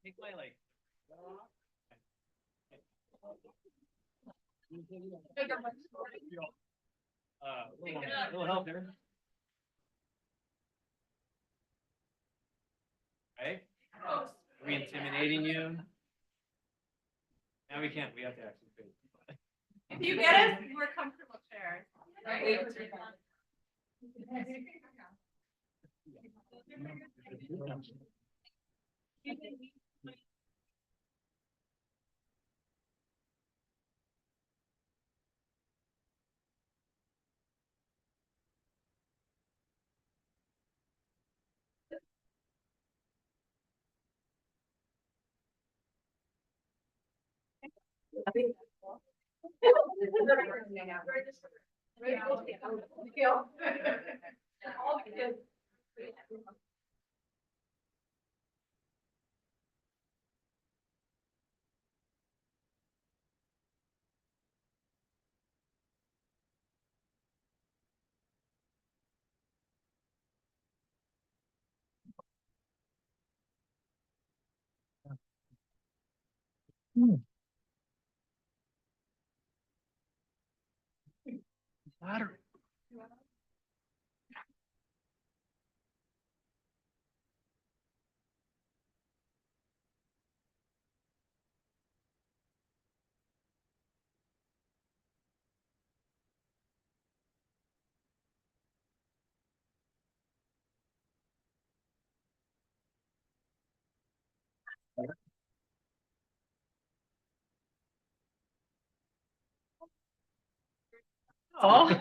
Take my like. Little help there. Right? Are we intimidating you? Now we can't. We have to actually face. If you get us, we're comfortable chairs. Oh.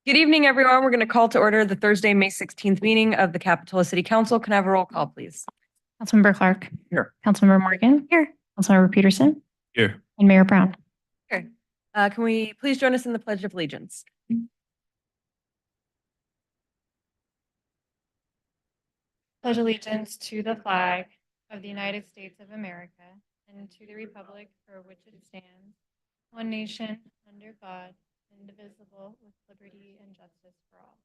Good evening, everyone. We're going to call to order the Thursday, May 16th meeting of the Capitola City Council. Can I have a roll call, please? Councilmember Clark. Here. Councilmember Morgan. Here. Councilmember Peterson. Here. And Mayor Brown. Can we please join us in the Pledge of Allegiance? Pledge allegiance to the flag of the United States of America and to the republic for which it stands, one nation, under God, indivisible, with liberty and justice for all.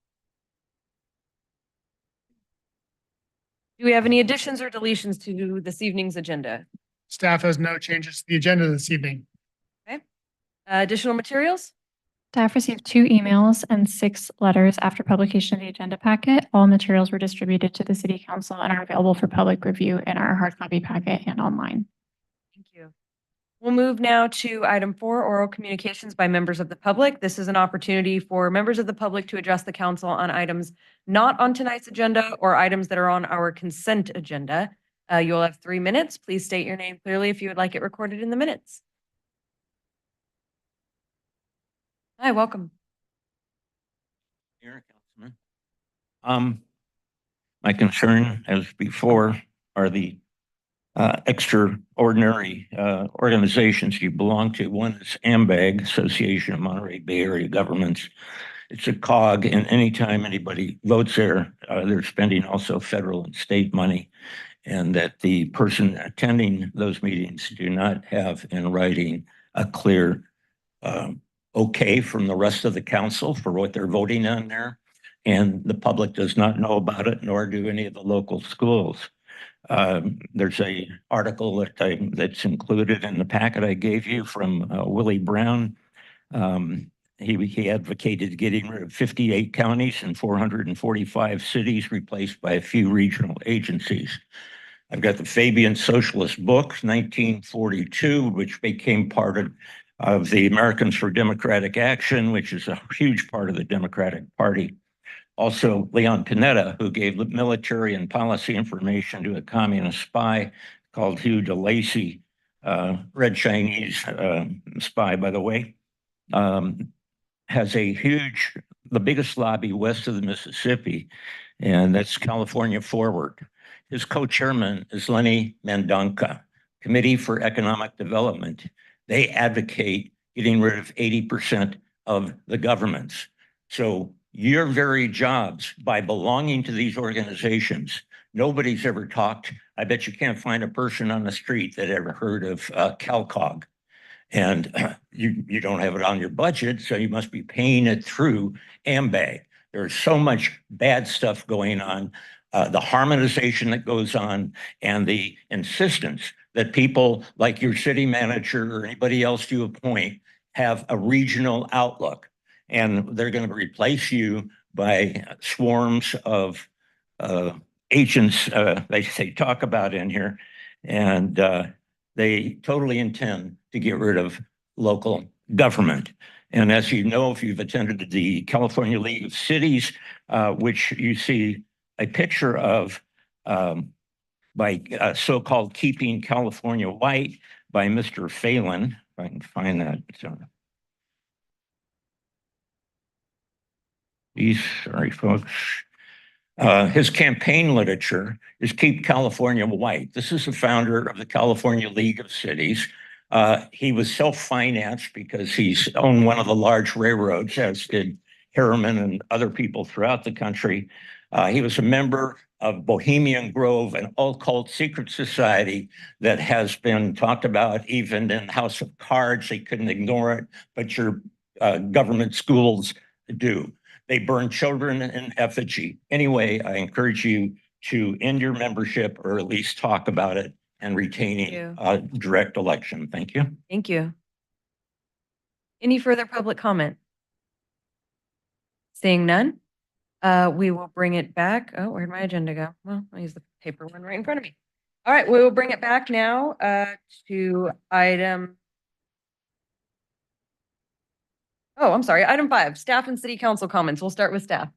Do we have any additions or deletions to this evening's agenda? Staff has no changes to the agenda this evening. Additional materials? Staff received 2 emails and 6 letters after publication of the agenda packet. All materials were distributed to the City Council and are available for public review in our hard copy packet and online. Thank you. We'll move now to item 4, oral communications by members of the public. This is an opportunity for members of the public to address the council on items not on tonight's agenda or items that are on our consent agenda. You'll have 3 minutes. Please state your name clearly if you would like it recorded in the minutes. Hi, welcome. Here, Councilman. My concern, as before, are the extraordinary organizations you belong to. One is AMBAG, Association of Monterey Bay Area Governments. It's a cog, and anytime anybody votes there, they're spending also federal and state money, and that the person attending those meetings do not have in writing a clear okay from the rest of the council for what they're voting on there. and the public does not know about it, nor do any of the local schools. There's a article that's included in the packet I gave you from Willie Brown. He advocated getting rid of 58 counties and 445 cities, replaced by a few regional agencies. I've got the Fabian Socialist book, 1942, which became part of the Americans for Democratic Action, which is a huge part of the Democratic Party. Also, Leon Panetta, who gave military and policy information to a communist spy called Hugh DeLacy, Red Chinese spy, by the way, has the biggest lobby west of the Mississippi, and that's California Forward. His co-chairman is Lenny Mendonca, Committee for Economic Development. They advocate getting rid of 80% of the governments. So your very jobs, by belonging to these organizations, nobody's ever talked. I bet you can't find a person on the street that ever heard of CalCog. And you don't have it on your budget, so you must be paying it through AMBAG. There's so much bad stuff going on, the harmonization that goes on, and the insistence that people like your city manager or anybody else you appoint have a regional outlook. And they're going to replace you by swarms of agents they talk about in here. And they totally intend to get rid of local government. And as you know, if you've attended the California League of Cities, which you see a picture of by so-called Keeping California White by Mr. Phelan, if I can find that. Sorry, folks. His campaign literature is Keep California White. This is the founder of the California League of Cities. He was self-financed because he's owned one of the large railroads, as did Harriman and other people throughout the country. He was a member of Bohemian Grove, an occult secret society that has been talked about even in House of Cards. They couldn't ignore it, but your government schools do. They burn children in effigy. Anyway, I encourage you to end your membership or at least talk about it and retaining a direct election. Thank you. Thank you. Any further public comment? Seeing none, we will bring it back. Oh, where'd my agenda go? Well, I'll use the paper one right in front of me. All right, we will bring it back now to item. Oh, I'm sorry. Item 5, staff and city council comments. We'll start with staff.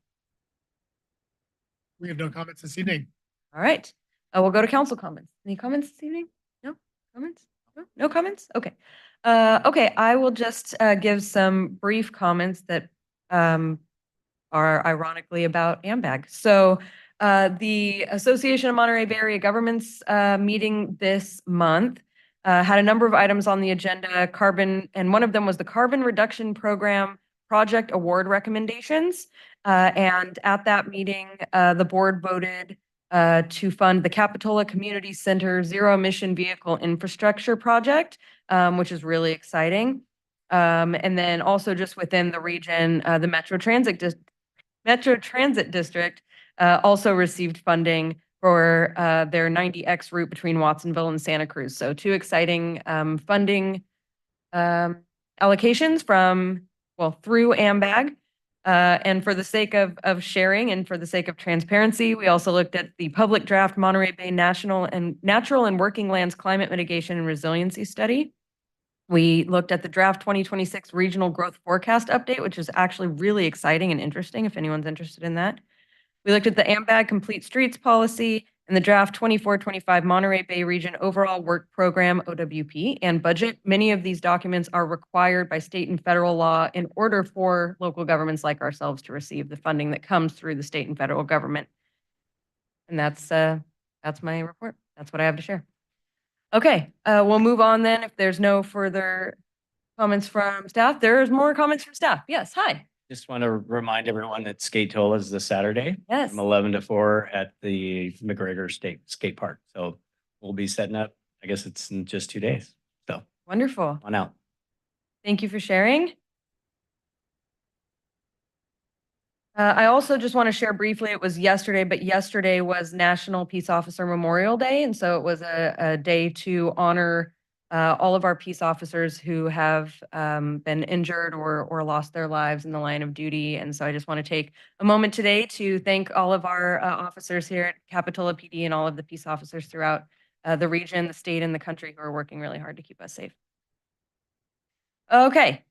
We have no comments this evening. All right. We'll go to council comments. Any comments this evening? No comments? No comments? Okay. Okay, I will just give some brief comments that are ironically about AMBAG. So the Association of Monterey Bay Area Governments meeting this month had a number of items on the agenda, and one of them was the Carbon Reduction Program Project Award recommendations. And at that meeting, the board voted to fund the Capitola Community Center Zero Emission Vehicle Infrastructure Project, which is really exciting. And then also just within the region, the Metro Transit District also received funding for their 90X route between Watsonville and Santa Cruz. So 2 exciting funding allocations through AMBAG. And for the sake of sharing and for the sake of transparency, we also looked at the public draft Monterey Bay Natural and Working Lands Climate Mitigation and Resiliency Study. We looked at the draft 2026 Regional Growth Forecast Update, which is actually really exciting and interesting if anyone's interested in that. We looked at the AMBAG Complete Streets Policy and the draft 24-25 Monterey Bay Region Overall Work Program, OWP, and budget. Many of these documents are required by state and federal law in order for local governments like ourselves to receive the funding that comes through the state and federal government. And that's my report. That's what I have to share. Okay, we'll move on then. If there's no further comments from staff, there's more comments from staff. Yes, hi. Just want to remind everyone that Skate-Tola is this Saturday Yes. from 11 to 4 at the McGregor State Skate Park. So we'll be setting up, I guess it's in just 2 days. So Wonderful. on out. Thank you for sharing. I also just want to share briefly, it was yesterday, but yesterday was National Peace Officer Memorial Day. And so it was a day to honor all of our peace officers who have been injured or lost their lives in the line of duty. And so I just want to take a moment today to thank all of our officers here at Capitola PD and all of the peace officers throughout the region, the state, and the country who are working really hard to keep us safe. Okay,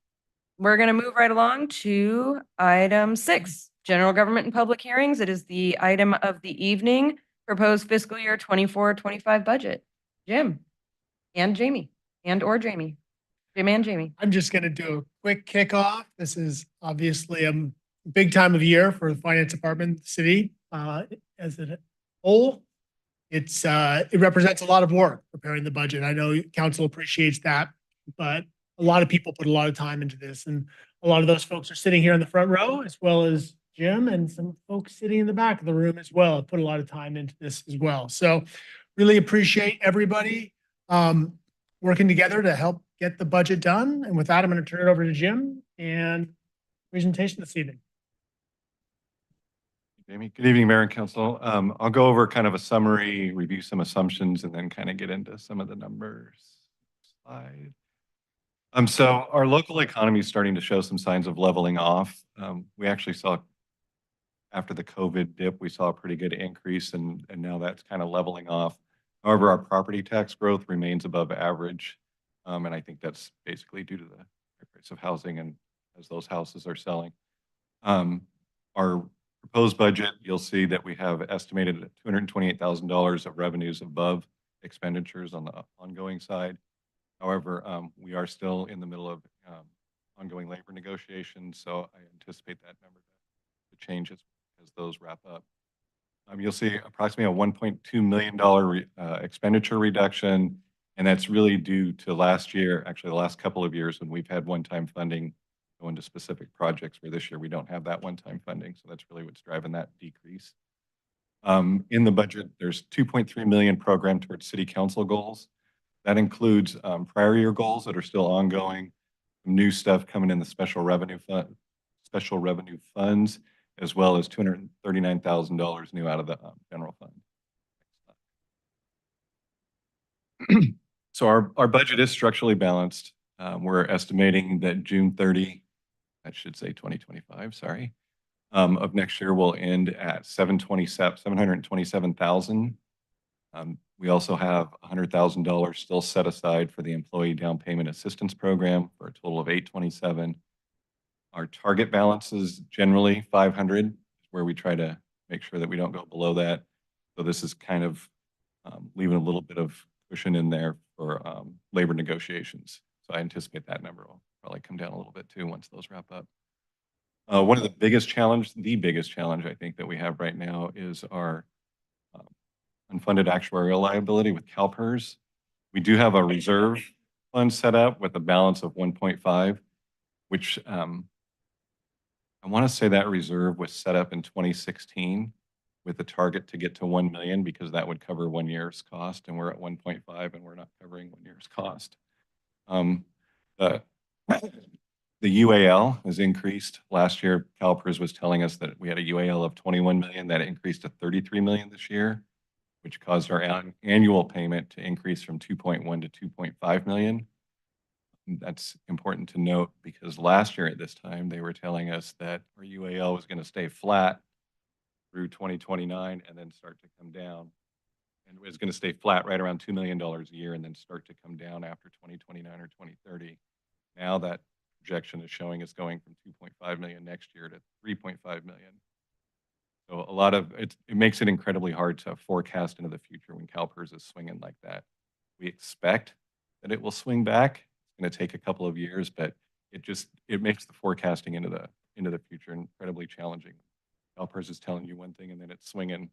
we're going to move right along to item 6, general government and public hearings. It is the item of the evening, proposed fiscal year 24-25 budget. Jim and Jamie or Jamie, Jim and Jamie. I'm just going to do a quick kickoff. This is obviously a big time of year for the finance department, the city, as a whole. It represents a lot of work preparing the budget. I know council appreciates that, but a lot of people put a lot of time into this, and a lot of those folks are sitting here in the front row, as well as Jim and some folks sitting in the back of the room as well, have put a lot of time into this as well. So really appreciate everybody working together to help get the budget done. And with that, I'm going to turn it over to Jim and presentation this evening. Jamie, good evening, Mayor and Council. I'll go over kind of a summary, review some assumptions, and then kind of get into some of the numbers. Slide. So our local economy is starting to show some signs of leveling off. We actually saw, after the COVID dip, we saw a pretty good increase, and now that's kind of leveling off. However, our property tax growth remains above average, and I think that's basically due to the price of housing and as those houses are selling. Our proposed budget, you'll see that we have estimated $228,000 of revenues above expenditures on the ongoing side. However, we are still in the middle of ongoing labor negotiations, so I anticipate that number to change as those wrap up. You'll see approximately a $1.2 million expenditure reduction, and that's really due to last year, actually the last couple of years, when we've had one-time funding go into specific projects, where this year we don't have that one-time funding, so that's really what's driving that decrease. In the budget, there's $2.3 million programmed towards city council goals. That includes prior year goals that are still ongoing, new stuff coming in the special revenue funds, as well as $239,000 new out of the general fund. So our budget is structurally balanced. We're estimating that June 30, that should say 2025, sorry, of next year will end at $727,000. We also have $100,000 still set aside for the employee down payment assistance program for a total of $827,000. Our target balance is generally $500,000, where we try to make sure that we don't go below that. So this is kind of leaving a little bit of cushion in there for labor negotiations. So I anticipate that number will probably come down a little bit too once those wrap up. One of the biggest challenge I think that we have right now is our unfunded actuarial liability with CalPERS. We do have a reserve fund set up with a balance of 1.5, which I want to say that reserve was set up in 2016 with the target to get to 1 million, because that would cover 1 year's cost, and we're at 1.5 and we're not covering 1 year's cost. The UAL has increased. Last year, CalPERS was telling us that we had a UAL of 21 million. That increased to 33 million this year, which caused our annual payment to increase from 2.1 to 2.5 million. That's important to note, because last year at this time, they were telling us that our UAL was going to stay flat through 2029 and then start to come down. And it was going to stay flat right around $2 million a year and then start to come down after 2029 or 2030. Now that projection is showing us going from 2.5 million next year to 3.5 million. So a lot of it makes it incredibly hard to forecast into the future when CalPERS is swinging like that. We expect that it will swing back. It's going to take a couple of years, but it makes the forecasting into the future incredibly challenging. CalPERS is telling you one thing and then it's swinging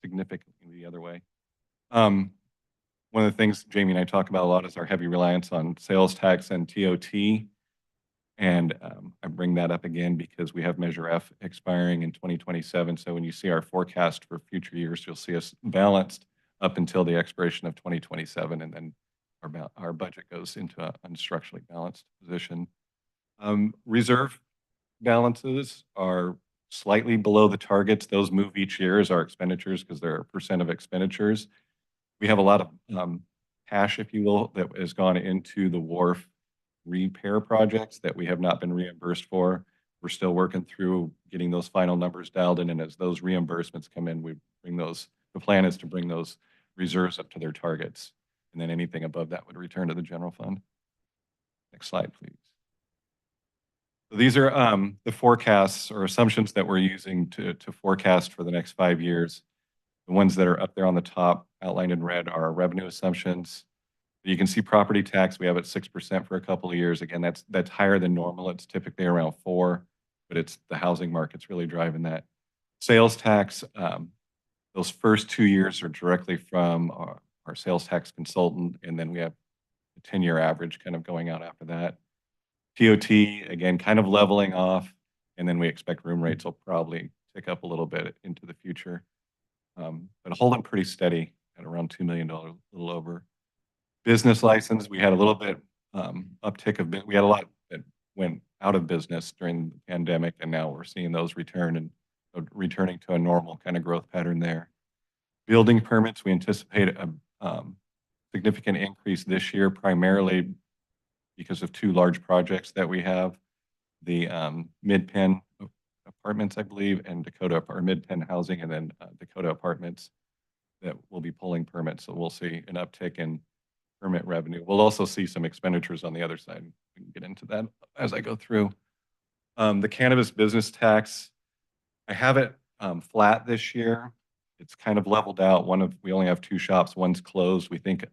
significantly the other way. One of the things Jamie and I talk about a lot is our heavy reliance on sales tax and TOT. And I bring that up again because we have Measure F expiring in 2027. So when you see our forecast for future years, you'll see us balanced up until the expiration of 2027. And then our budget goes into an unstructurally balanced position. Reserve balances are slightly below the targets. Those move each year as our expenditures because they're a percent of expenditures. We have a lot of cash, if you will, that has gone into the wharf repair projects that we have not been reimbursed for. We're still working through getting those final numbers dialed in, and as those reimbursements come in, we bring those, the plan is to bring those reserves up to their targets, and then anything above that would return to the general fund. Next slide, please. So these are the forecasts or assumptions that we're using to forecast for the next 5 years. The ones that are up there on the top outlined in red are our revenue assumptions. You can see property tax, we have it 6% for a couple of years. Again, that's higher than normal. It's typically around 4%, but it's the housing market's really driving that. Sales tax, those first 2 years are directly from our sales tax consultant, and then we have a 10-year average kind of going out after that. TOT, again, kind of leveling off, and then we expect room rates will probably tick up a little bit into the future. But holding pretty steady at around $2 million, a little over. Business license, we had a little bit uptick of, we had a lot that went out of business during the pandemic, and now we're seeing those return and returning to a normal kind of growth pattern there. Building permits, we anticipate a significant increase this year, primarily because of 2 large projects that we have. The Mid-Penn Apartments, I believe, and Dakota, or Mid-Penn Housing, and then Dakota Apartments that will be pulling permits. So we'll see an uptick in permit revenue. We'll also see some expenditures on the other side. We can get into that as I go through. The cannabis business tax, I have it flat this year. It's kind of leveled out. We only have 2 shops. One's closed. We think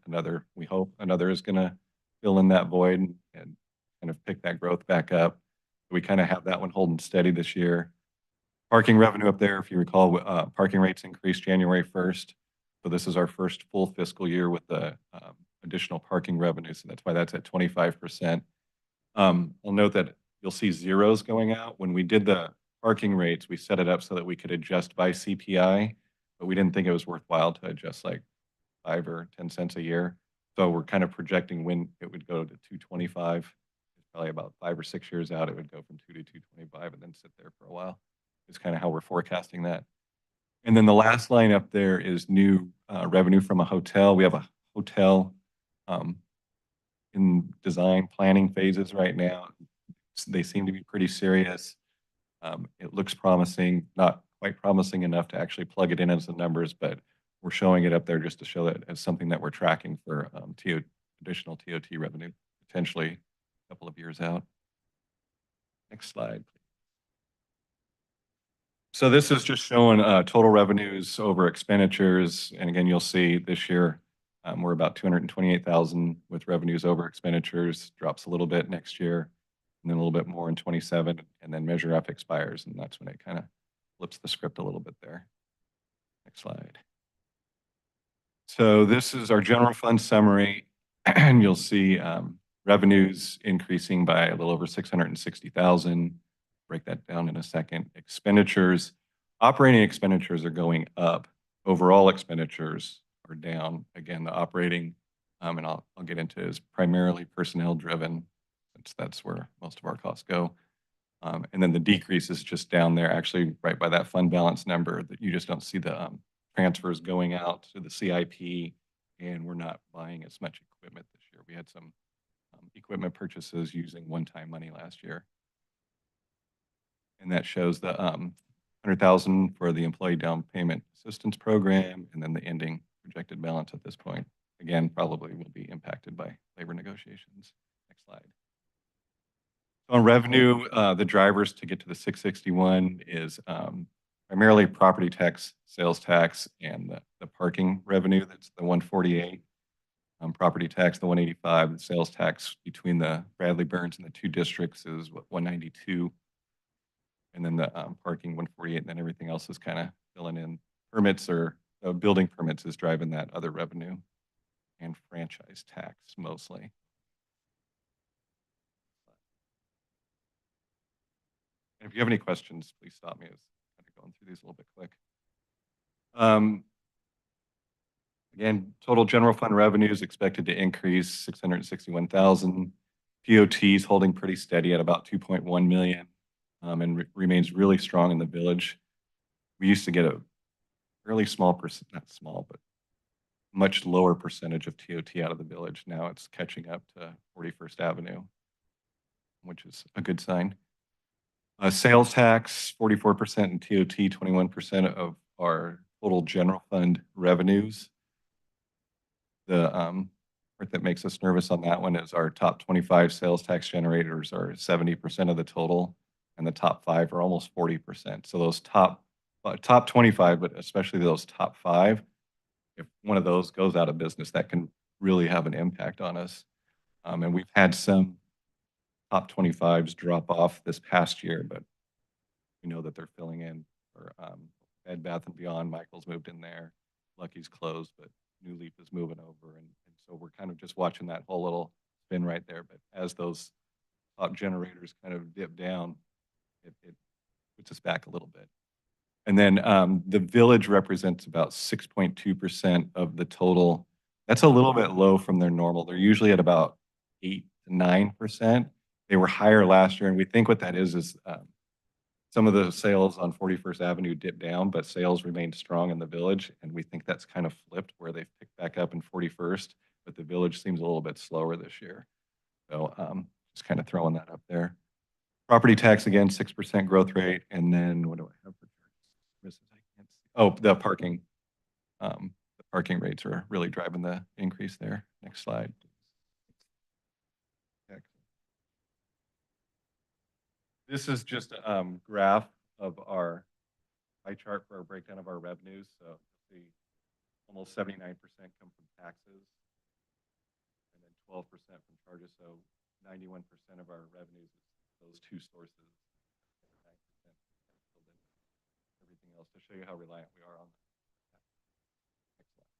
we hope another is going to fill in that void and kind of pick that growth back up. We kind of have that one holding steady this year. Parking revenue up there, if you recall, parking rates increased January 1st. So this is our first full fiscal year with the additional parking revenue. So that's why that's at 25%. I'll note that you'll see zeros going out. When we did the parking rates, we set it up so that we could adjust by CPI, but we didn't think it was worthwhile to adjust like 5 or 10 cents a year. So we're kind of projecting when it would go to 225. It's probably about 5 or 6 years out, it would go from 2 to 225 and then sit there for a while. It's kind of how we're forecasting that. And then the last line up there is new revenue from a hotel. We have a hotel in design planning phases right now. They seem to be pretty serious. It looks promising, not quite promising enough to actually plug it in as the numbers, but we're showing it up there just to show that as something that we're tracking for additional TOT revenue, potentially a couple of years out. Next slide, please. So this is just showing total revenues over expenditures. And again, you'll see this year we're about 228,000 with revenues over expenditures, drops a little bit next year, and then a little bit more in 27, and then Measure F expires, and that's when it kind of flips the script a little bit there. Next slide. So this is our general fund summary, and you'll see revenues increasing by a little over 660,000. Break that down in a second. Expenditures, operating expenditures are going up. Overall expenditures are down. Again, the operating, and I'll get into, is primarily personnel driven, since that's where most of our costs go. And then the decrease is just down there, actually right by that fund balance number, that you just don't see the transfers going out to the CIP, and we're not buying as much equipment this year. We had some equipment purchases using one-time money last year. And that shows the 100,000 for the employee down payment assistance program, and then the ending projected balance at this point. Again, probably will be impacted by labor negotiations. Next slide. On revenue, the drivers to get to the 661 is primarily property tax, sales tax, and the parking revenue. That's the 148. Property tax, the 185. The sales tax between the Bradley Burns and the 2 districts is 192. And then the parking 148, and then everything else is kind of filling in. Permits or building permits is driving that other revenue, and franchise tax mostly. And if you have any questions, please stop me. I was kind of going through these a little bit quick. Again, total general fund revenue is expected to increase 661,000. POT is holding pretty steady at about 2.1 million. and remains really strong in the village. We used to get a fairly small percent, not small, but much lower percentage of TOT out of the village. Now it's catching up to 41st Avenue, which is a good sign. Sales tax, 44% and TOT, 21% of our total general fund revenues. The part that makes us nervous on that one is our top 25 sales tax generators are 70% of the total, and the top 5 are almost 40%. So those top 25, but especially those top 5, if one of those goes out of business, that can really have an impact on us. And we've had some top 25s drop off this past year, but we know that they're filling in for Bed Bath & Beyond. Michael's moved in there. Lucky's closed, but New Leaf is moving over. And so we're kind of just watching that whole little spin right there. But as those top generators kind of dip down, it puts us back a little bit. And then the village represents about 6.2% of the total. That's a little bit low from their normal. They're usually at about 8 to 9%. They were higher last year, and we think what that is some of the sales on 41st Avenue dipped down, but sales remained strong in the village, and we think that's kind of flipped where they've picked back up in 41st, but the village seems a little bit slower this year. So just kind of throwing that up there. Property tax, again, 6% growth rate, and then what do I have for charges? I can't see. Oh, the parking. The parking rates are really driving the increase there. Next slide. This is just a graph of our pie chart for our breakdown of our revenues. So see almost 79% come from taxes and then 12% from charges. So 91% of our revenues is those two sources. 9% everything else to show you how reliant we are on that. Next slide.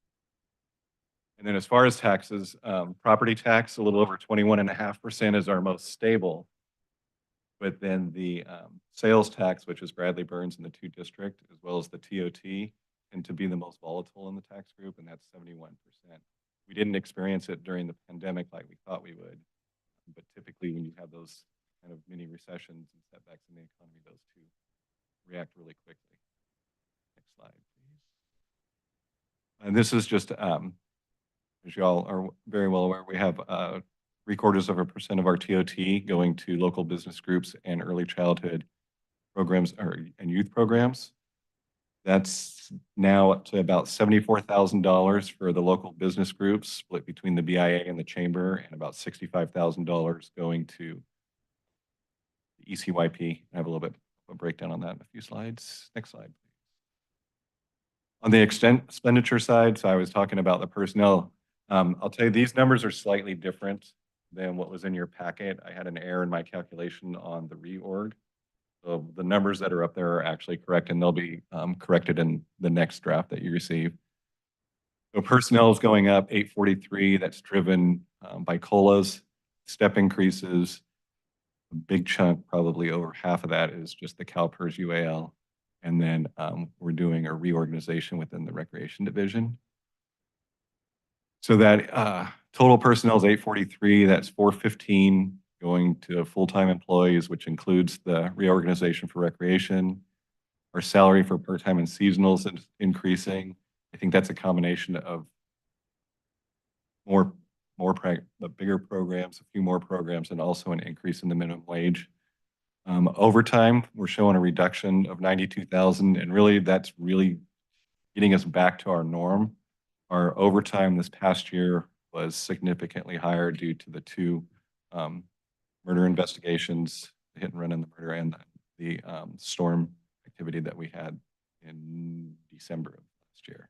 And then as far as taxes, property tax, a little over 21.5% is our most stable. But then the sales tax, which is Bradley Burns in the 2 district, as well as the TOT, tend to be the most volatile in the tax group, and that's 71%. We didn't experience it during the pandemic like we thought we would, but typically when you have those kind of mini recessions and setbacks in the economy, those two react really quickly. Next slide, please. And this is just, as you all are very well aware, we have 0.75% of our TOT going to local business groups and early childhood programs and youth programs. That's now up to about $74,000 for the local business groups, split between the BIA and the chamber, and about $65,000 going to the ECYP. I have a little bit of a breakdown on that in a few slides. Next slide, please. On the expenditure side, so I was talking about the personnel. I'll tell you, these numbers are slightly different than what was in your packet. I had an error in my calculation on the reorg. So the numbers that are up there are actually correct, and they'll be corrected in the next draft that you receive. So personnel is going up 843. That's driven by COLAs, step increases. A big chunk, probably over half of that, is just the CalPERS UAL. And then we're doing a reorganization within the recreation division. So that total personnel is 843. That's 415 going to full-time employees, which includes the reorganization for recreation. Our salary for part-time and seasonals is increasing. I think that's a combination of the bigger programs, a few more programs, and also an increase in the minimum wage. Overtime, we're showing a reduction of 92,000, and really that's really getting us back to our norm. Our overtime this past year was significantly higher due to the 2 murder investigations, the hit and run and the murder, and the storm activity that we had in December of last year.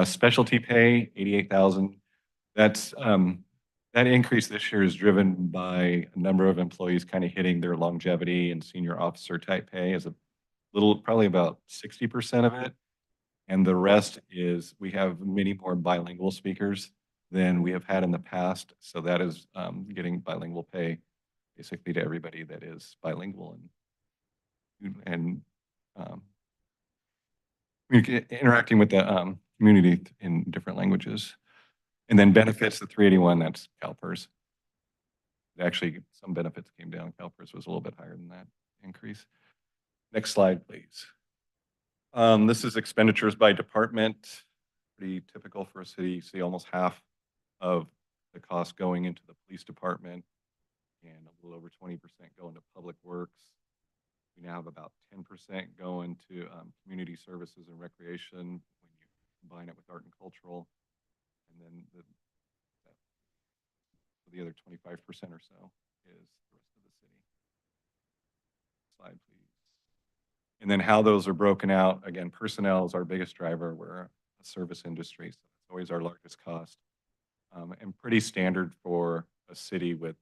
Specialty pay, 88,000. That's that increase this year is driven by a number of employees kind of hitting their longevity and senior officer type pay as a little, probably about 60% of it. And the rest is we have many more bilingual speakers than we have had in the past. So that is getting bilingual pay basically to everybody that is bilingual and interacting with the community in different languages. And then benefits, the 381, that's CalPERS. Actually, some benefits came down. CalPERS was a little bit higher than that. increase. Next slide, please. This is expenditures by department. Pretty typical for a city. You see almost half of the cost going into the police department and a little over 20% going to public works. We now have about 10% going to community services and recreation when you combine it with art and cultural. And then the other 25% or so is the rest of the city. Slide, please. And then how those are broken out, again, personnel is our biggest driver. We're a service industry, so it's always our largest cost. And pretty standard for a city with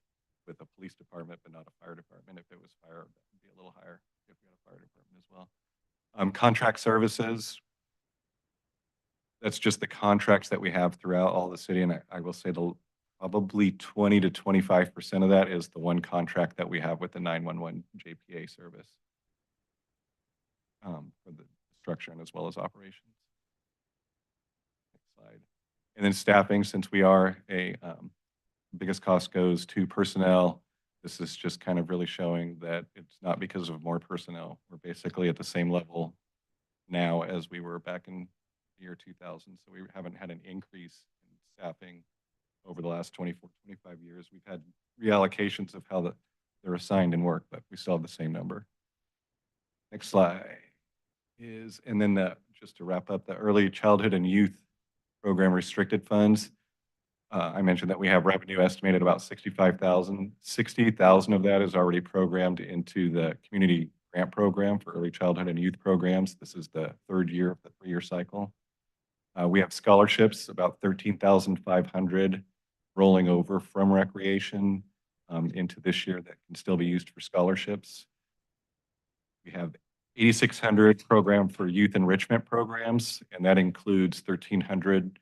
a police department, but not a fire department. If it was fire, that would be a little higher if we had a fire department as well. Contract services, that's just the contracts that we have throughout all the city. And I will say probably 20 to 25% of that is the one contract that we have with the 911 JPA service for the structure and as well as operations. Next slide. And then staffing, since we are biggest cost goes to personnel. This is just kind of really showing that it's not because of more personnel. We're basically at the same level now as we were back in the year 2000. So we haven't had an increase in staffing over the last 24, 25 years. We've had reallocations of how they're assigned in work, but we still have the same number. Next slide is, and then just to wrap up, the early childhood and youth program restricted funds. I mentioned that we have revenue estimated about 65,000. 60,000 of that is already programmed into the community grant program for early childhood and youth programs. This is the third year of the 3-year cycle. We have scholarships, about 13,500 rolling over from recreation into this year that can still be used for scholarships. We have 8,600 program for youth enrichment programs, and that includes 1,300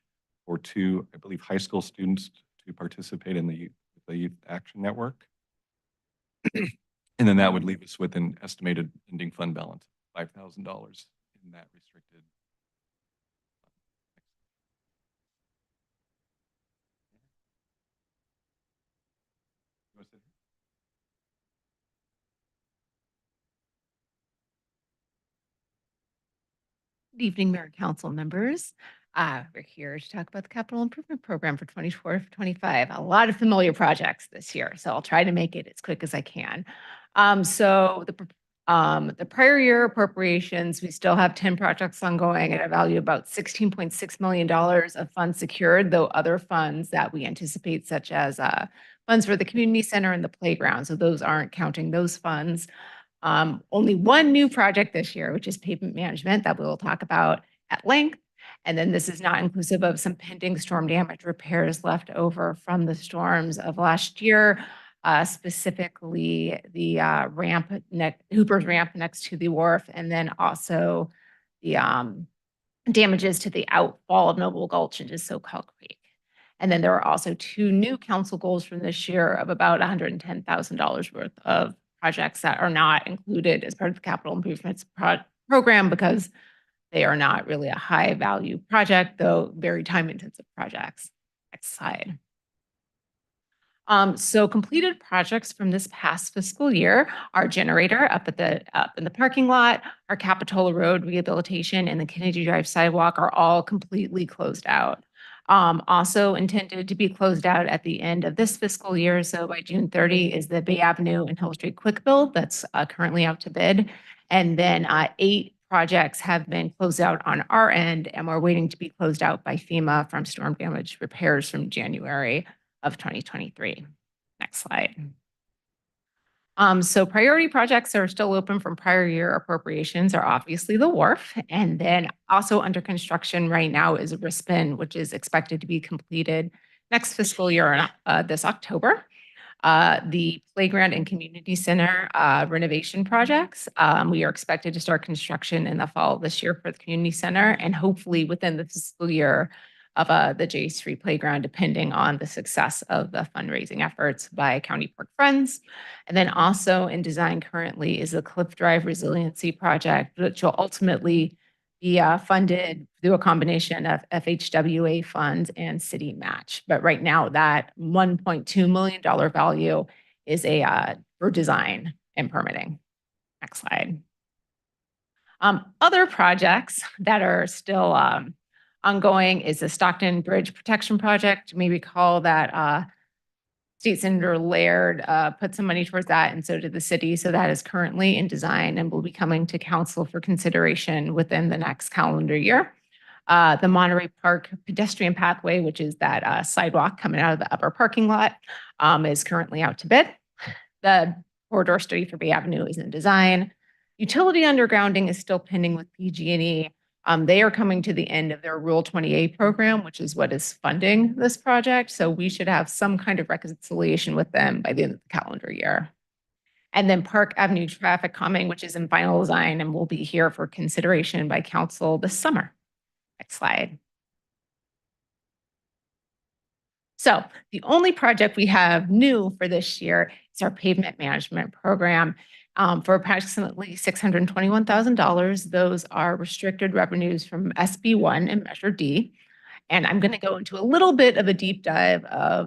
for 2, I believe, high school students to participate in the Youth Action Network. And then that would leave us with an estimated ending fund balance of $5,000 in that restricted. Good evening, Mayor and Council members. We're here to talk about the Capital Improvement Program for 24-25. A lot of familiar projects this year, so I'll try to make it as quick as I can. So the prior year appropriations, we still have 10 projects ongoing at a value of about $16.6 million of funds secured, though other funds that we anticipate, such as funds for the community center and the playground. So those aren't counting those funds. Only one new project this year, which is pavement management, that we will talk about at length. And then this is not inclusive of some pending storm damage repairs left over from the storms of last year, specifically the Hooper's ramp next to the wharf, and then also the damages to the outfall of Noble Gulch into So-Called Creek. And then there are also 2 new council goals from this year of about $110,000 worth of projects that are not included as part of the capital improvements program because they are not really a high value project, though very time intensive projects. Next slide. So completed projects from this past fiscal year, our generator up in the parking lot, our Capitola Road rehabilitation, and the Kennedy Drive sidewalk are all completely closed out. Also intended to be closed out at the end of this fiscal year. So by June 30 is the Bay Avenue and Hill Street Quick Build that's currently out to bid. And then 8 projects have been closed out on our end, and we're waiting to be closed out by FEMA from storm damage repairs from January of 2023. Next slide. So priority projects are still open from prior year appropriations are obviously the wharf. And then also under construction right now is Rispin, which is expected to be completed next fiscal year, this October. The playground and community center renovation projects. We are expected to start construction in the fall of this year for the community center and hopefully within the fiscal year of the J Street playground, depending on the success of the fundraising efforts by County Park Friends. And then also in design currently is the Cliff Drive Resiliency Project, which will ultimately be funded through a combination of FHWA funds and city match. But right now that $1.2 million value is for design and permitting. Next slide. Other projects that are still ongoing is the Stockton Bridge Protection Project. You may recall that State Senator Laird put some money towards that, and so did the city. So that is currently in design and will be coming to council for consideration within the next calendar year. The Monterey Park pedestrian pathway, which is that sidewalk coming out of the upper parking lot, is currently out to bid. The corridor study for Bay Avenue is in design. Utility undergrounding is still pending with PG&E. They are coming to the end of their Rule 28 program, which is what is funding this project. So we should have some kind of reconciliation with them by the end of the calendar year. And then Park Avenue traffic calming, which is in final design and will be here for consideration by council this summer. Next slide. So the only project we have new for this year is our pavement management program. For approximately $621,000. Those are restricted revenues from SB1 and Measure D. And I'm going to go into a little bit of a deep dive of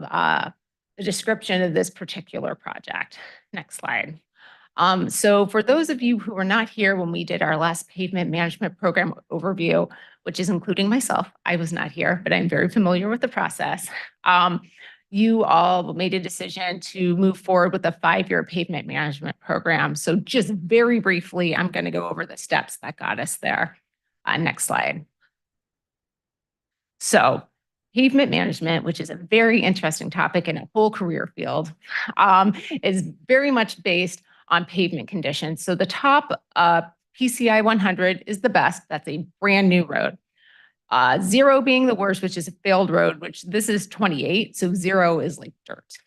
the description of this particular project. Next slide. So for those of you who were not here when we did our last pavement management program overview, which is including myself, I was not here, but I'm very familiar with the process. You all made a decision to move forward with a 5-year pavement management program. So just very briefly, I'm going to go over the steps that got us there. Next slide. So pavement management, which is a very interesting topic in a whole career field, is very much based on pavement conditions. So the top PCI 100 is the best. That's a brand new road. 0 being the worst, which is a failed road, which this is 28. So 0 is like dirt.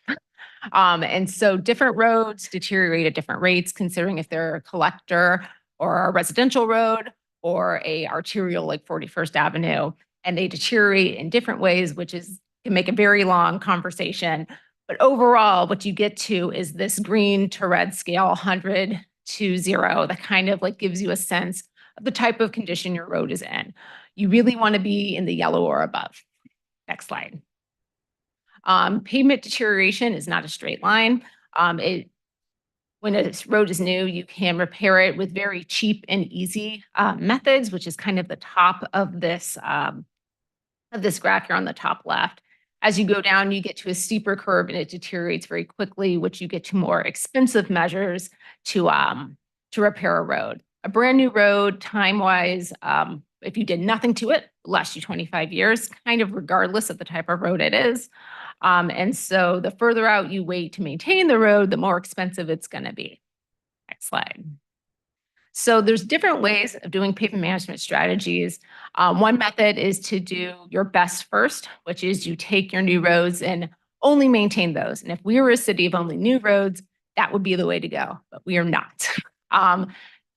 And so different roads deteriorate at different rates, considering if they're a collector or a residential road or a arterial like 41st Avenue, and they deteriorate in different ways, which can make a very long conversation. But overall, what you get to is this green to red scale, 100 to 0, that kind of like gives you a sense of the type of condition your road is in. You really want to be in the yellow or above. Next slide. Pavement deterioration is not a straight line. When a road is new, you can repair it with very cheap and easy methods, which is kind of the top of this graph here on the top left. As you go down, you get to a steeper curve and it deteriorates very quickly, which you get to more expensive measures to repair a road. A brand new road, time-wise, if you did nothing to it, lasts you 25 years, kind of regardless of the type of road it is. And so the further out you wait to maintain the road, the more expensive it's going to be. Next slide. So there's different ways of doing pavement management strategies. One method is to do your best first, which is you take your new roads and only maintain those. And if we were a city of only new roads, that would be the way to go, but we are not.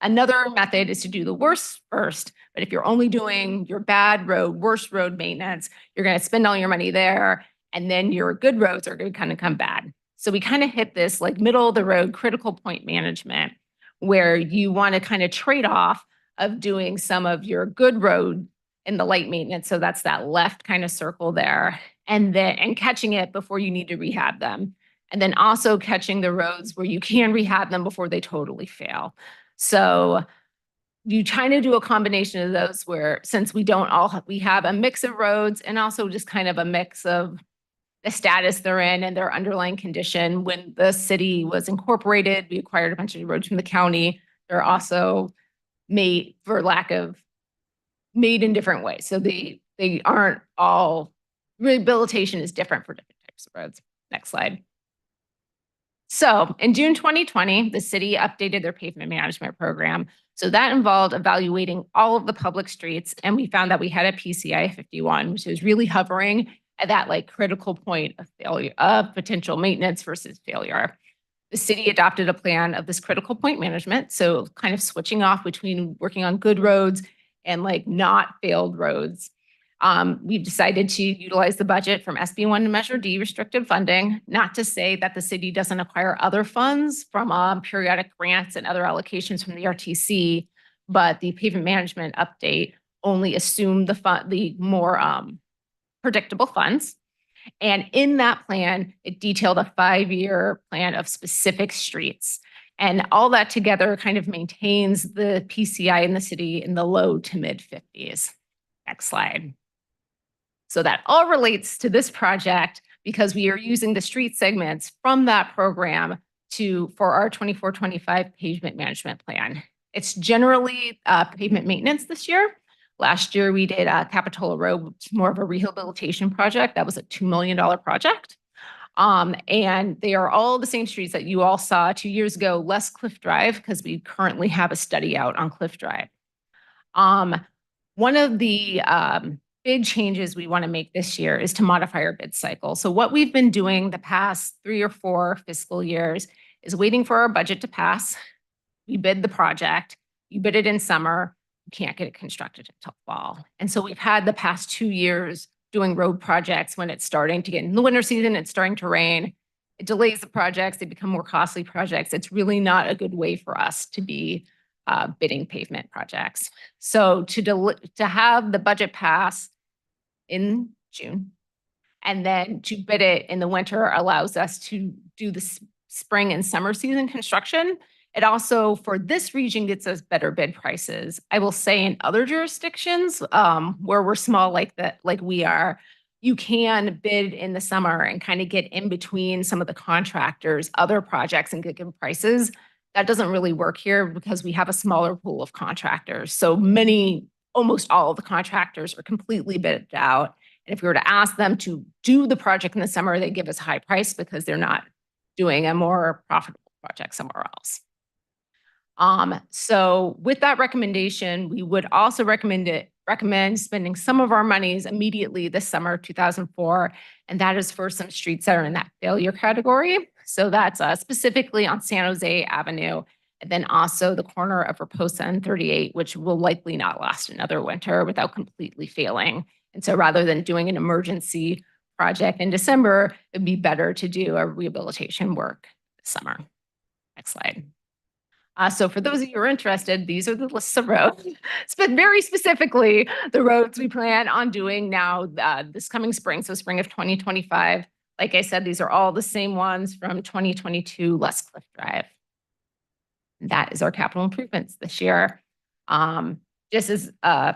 Another method is to do the worst first, but if you're only doing your bad road, worst road maintenance, you're going to spend all your money there, and then your good roads are going to kind of come bad. So we kind of hit this like middle of the road critical point management, where you want to kind of trade off of doing some of your good road in the light maintenance. So that's that left kind of circle there, and catching it before you need to rehab them. And then also catching the roads where you can rehab them before they totally fail. So you try to do a combination of those where, since we have a mix of roads and also just kind of a mix of the status they're in and their underlying condition. When the city was incorporated, we acquired a bunch of roads from the county. They're also made in different ways. So they aren't all, rehabilitation is different for different types of roads. Next slide. So in June 2020, the city updated their pavement management program. So that involved evaluating all of the public streets. And we found that we had a PCI 51, which is really hovering at that like critical point of failure, of potential maintenance versus failure. The city adopted a plan of this critical point management. So kind of switching off between working on good roads and like not failed roads. We've decided to utilize the budget from SB1 to Measure D restricted funding, not to say that the city doesn't acquire other funds from periodic grants and other allocations from the RTC, but the pavement management update only assumed the more predictable funds. And in that plan, it detailed a 5-year plan of specific streets. And all that together kind of maintains the PCI in the city in the low to mid 50s. Next slide. So that all relates to this project because we are using the street segments from that program for our 24-25 pavement management plan. It's generally pavement maintenance this year. Last year, we did Capitola Road, which is more of a rehabilitation project. That was a $2 million project. And they are all the same streets that you all saw 2 years ago, less Cliff Drive, because we currently have a study out on Cliff Drive. One of the big changes we want to make this year is to modify our bid cycle. So what we've been doing the past 3 or 4 fiscal years is waiting for our budget to pass. We bid the project, you bid it in summer, you can't get it constructed until fall. And so we've had the past 2 years doing road projects when it's starting to get in the winter season, it's starting to rain. It delays the projects, they become more costly projects. It's really not a good way for us to be bidding pavement projects. So to have the budget pass in June and then to bid it in the winter allows us to do the spring and summer season construction. It also, for this region, gets us better bid prices. I will say in other jurisdictions where we're small like we are, you can bid in the summer and kind of get in between some of the contractors, other projects, and get good prices. That doesn't really work here because we have a smaller pool of contractors. So almost all of the contractors are completely bid out. And if we were to ask them to do the project in the summer, they give us a high price because they're not doing a more profitable project somewhere else. So with that recommendation, we would also recommend spending some of our monies immediately this summer, 2004, and that is for some streets that are in that failure category. So that's specifically on San Jose Avenue, and then also the corner of Raposa and 38, which will likely not last another winter without completely failing. And so rather than doing an emergency project in December, it'd be better to do a rehabilitation work this summer. Next slide. So for those of you who are interested, these are the lists of roads, but very specifically the roads we plan on doing now this coming spring, so spring of 2025. Like I said, these are all the same ones from 2022, less Cliff Drive. That is our capital improvements this year. Just as a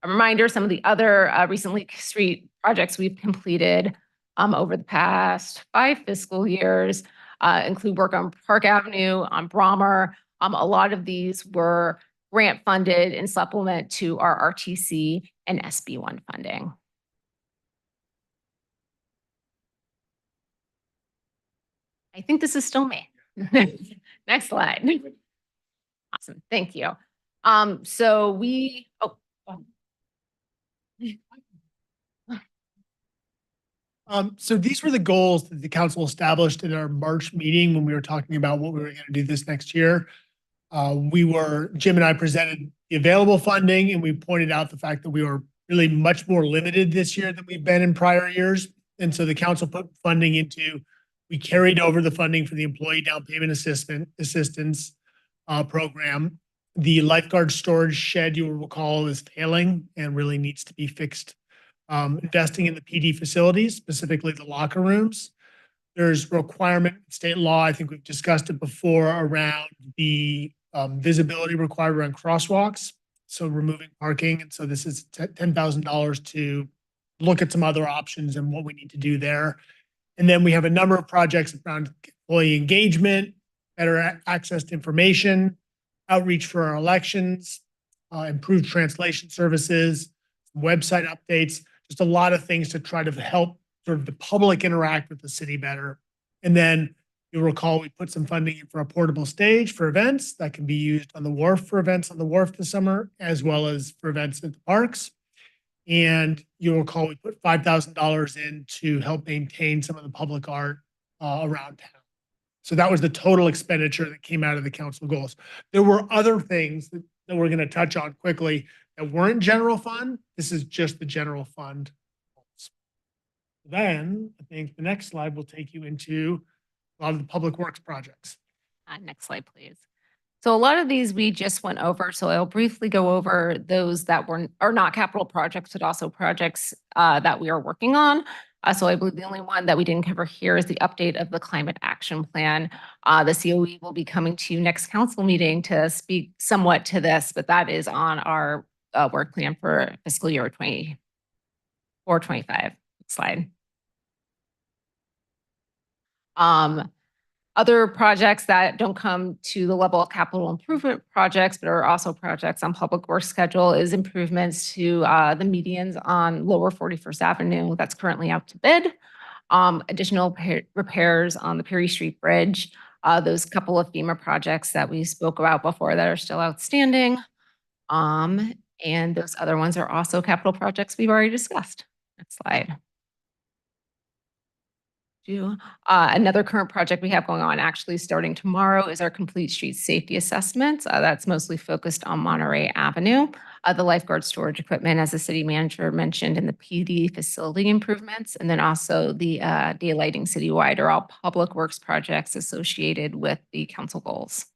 reminder, some of the other recently street projects we've completed over the past 5 fiscal years include work on Park Avenue, on Brommer. A lot of these were grant funded in supplement to our RTC and SB1 funding. I think this is still me. Next slide. Awesome, thank you. So we, So these were the goals that the council established in our March meeting when we were talking about what we were going to do this next year. Jim and I presented the available funding, and we pointed out the fact that we were really much more limited this year than we've been in prior years. And so the council put funding we carried over the funding for the employee down payment assistance program. The lifeguard storage shed, you will recall, is failing and really needs to be fixed. Investing in the PD facilities, specifically the locker rooms. There's requirement state law, I think we've discussed it before, around the visibility required around crosswalks. So removing parking. And so this is $10,000 to look at some other options and what we need to do there. And then we have a number of projects around employee engagement, better access to information, outreach for our elections, improved translation services, website updates, just a lot of things to try to help sort of the public interact with the city better. And then you'll recall we put some funding in for a portable stage for events that can be used on the wharf for events on the wharf this summer, as well as for events at the parks. And you'll recall we put $5,000 in to help maintain some of the public art around town. So that was the total expenditure that came out of the council goals. There were other things that we're going to touch on quickly that weren't general fund. This is just the general fund. Then I think the next slide will take you into a lot of the public works projects. Next slide, please. So a lot of these we just went over, so I'll briefly go over those that are not capital projects, but also projects that we are working on. So I believe the only one that we didn't cover here is the update of the climate action plan. The COE will be coming to you next council meeting to speak somewhat to this, but that is on our work plan for fiscal year 24-25. Slide. Other projects that don't come to the level of capital improvement projects, but are also projects on public works schedule is improvements to the medians on Lower 41st Avenue that's currently out to bid. Additional repairs on the Perry Street Bridge, those couple of FEMA projects that we spoke about before that are still outstanding. And those other ones are also capital projects we've already discussed. Next slide. Another current project we have going on, actually starting tomorrow, is our complete street safety assessment. That's mostly focused on Monterey Avenue. The lifeguard storage equipment, as the city manager mentioned, and the PD facility improvements, and then also the daylighting citywide are all public works projects associated with the council goals.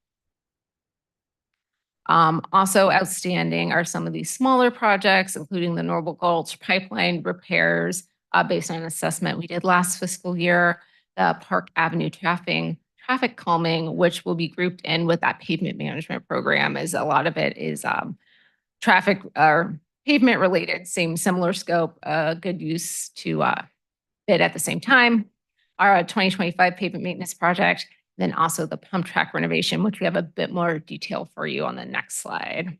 Also outstanding are some of these smaller projects, including the Noble Gulch pipeline repairs, based on an assessment we did last fiscal year, the Park Avenue traffic calming, which will be grouped in with that pavement management program, as a lot of it is traffic or pavement related, similar scope, good use to bid at the same time. Our 2025 pavement maintenance project, then also the pump track renovation, which we have a bit more detail for you on the next slide.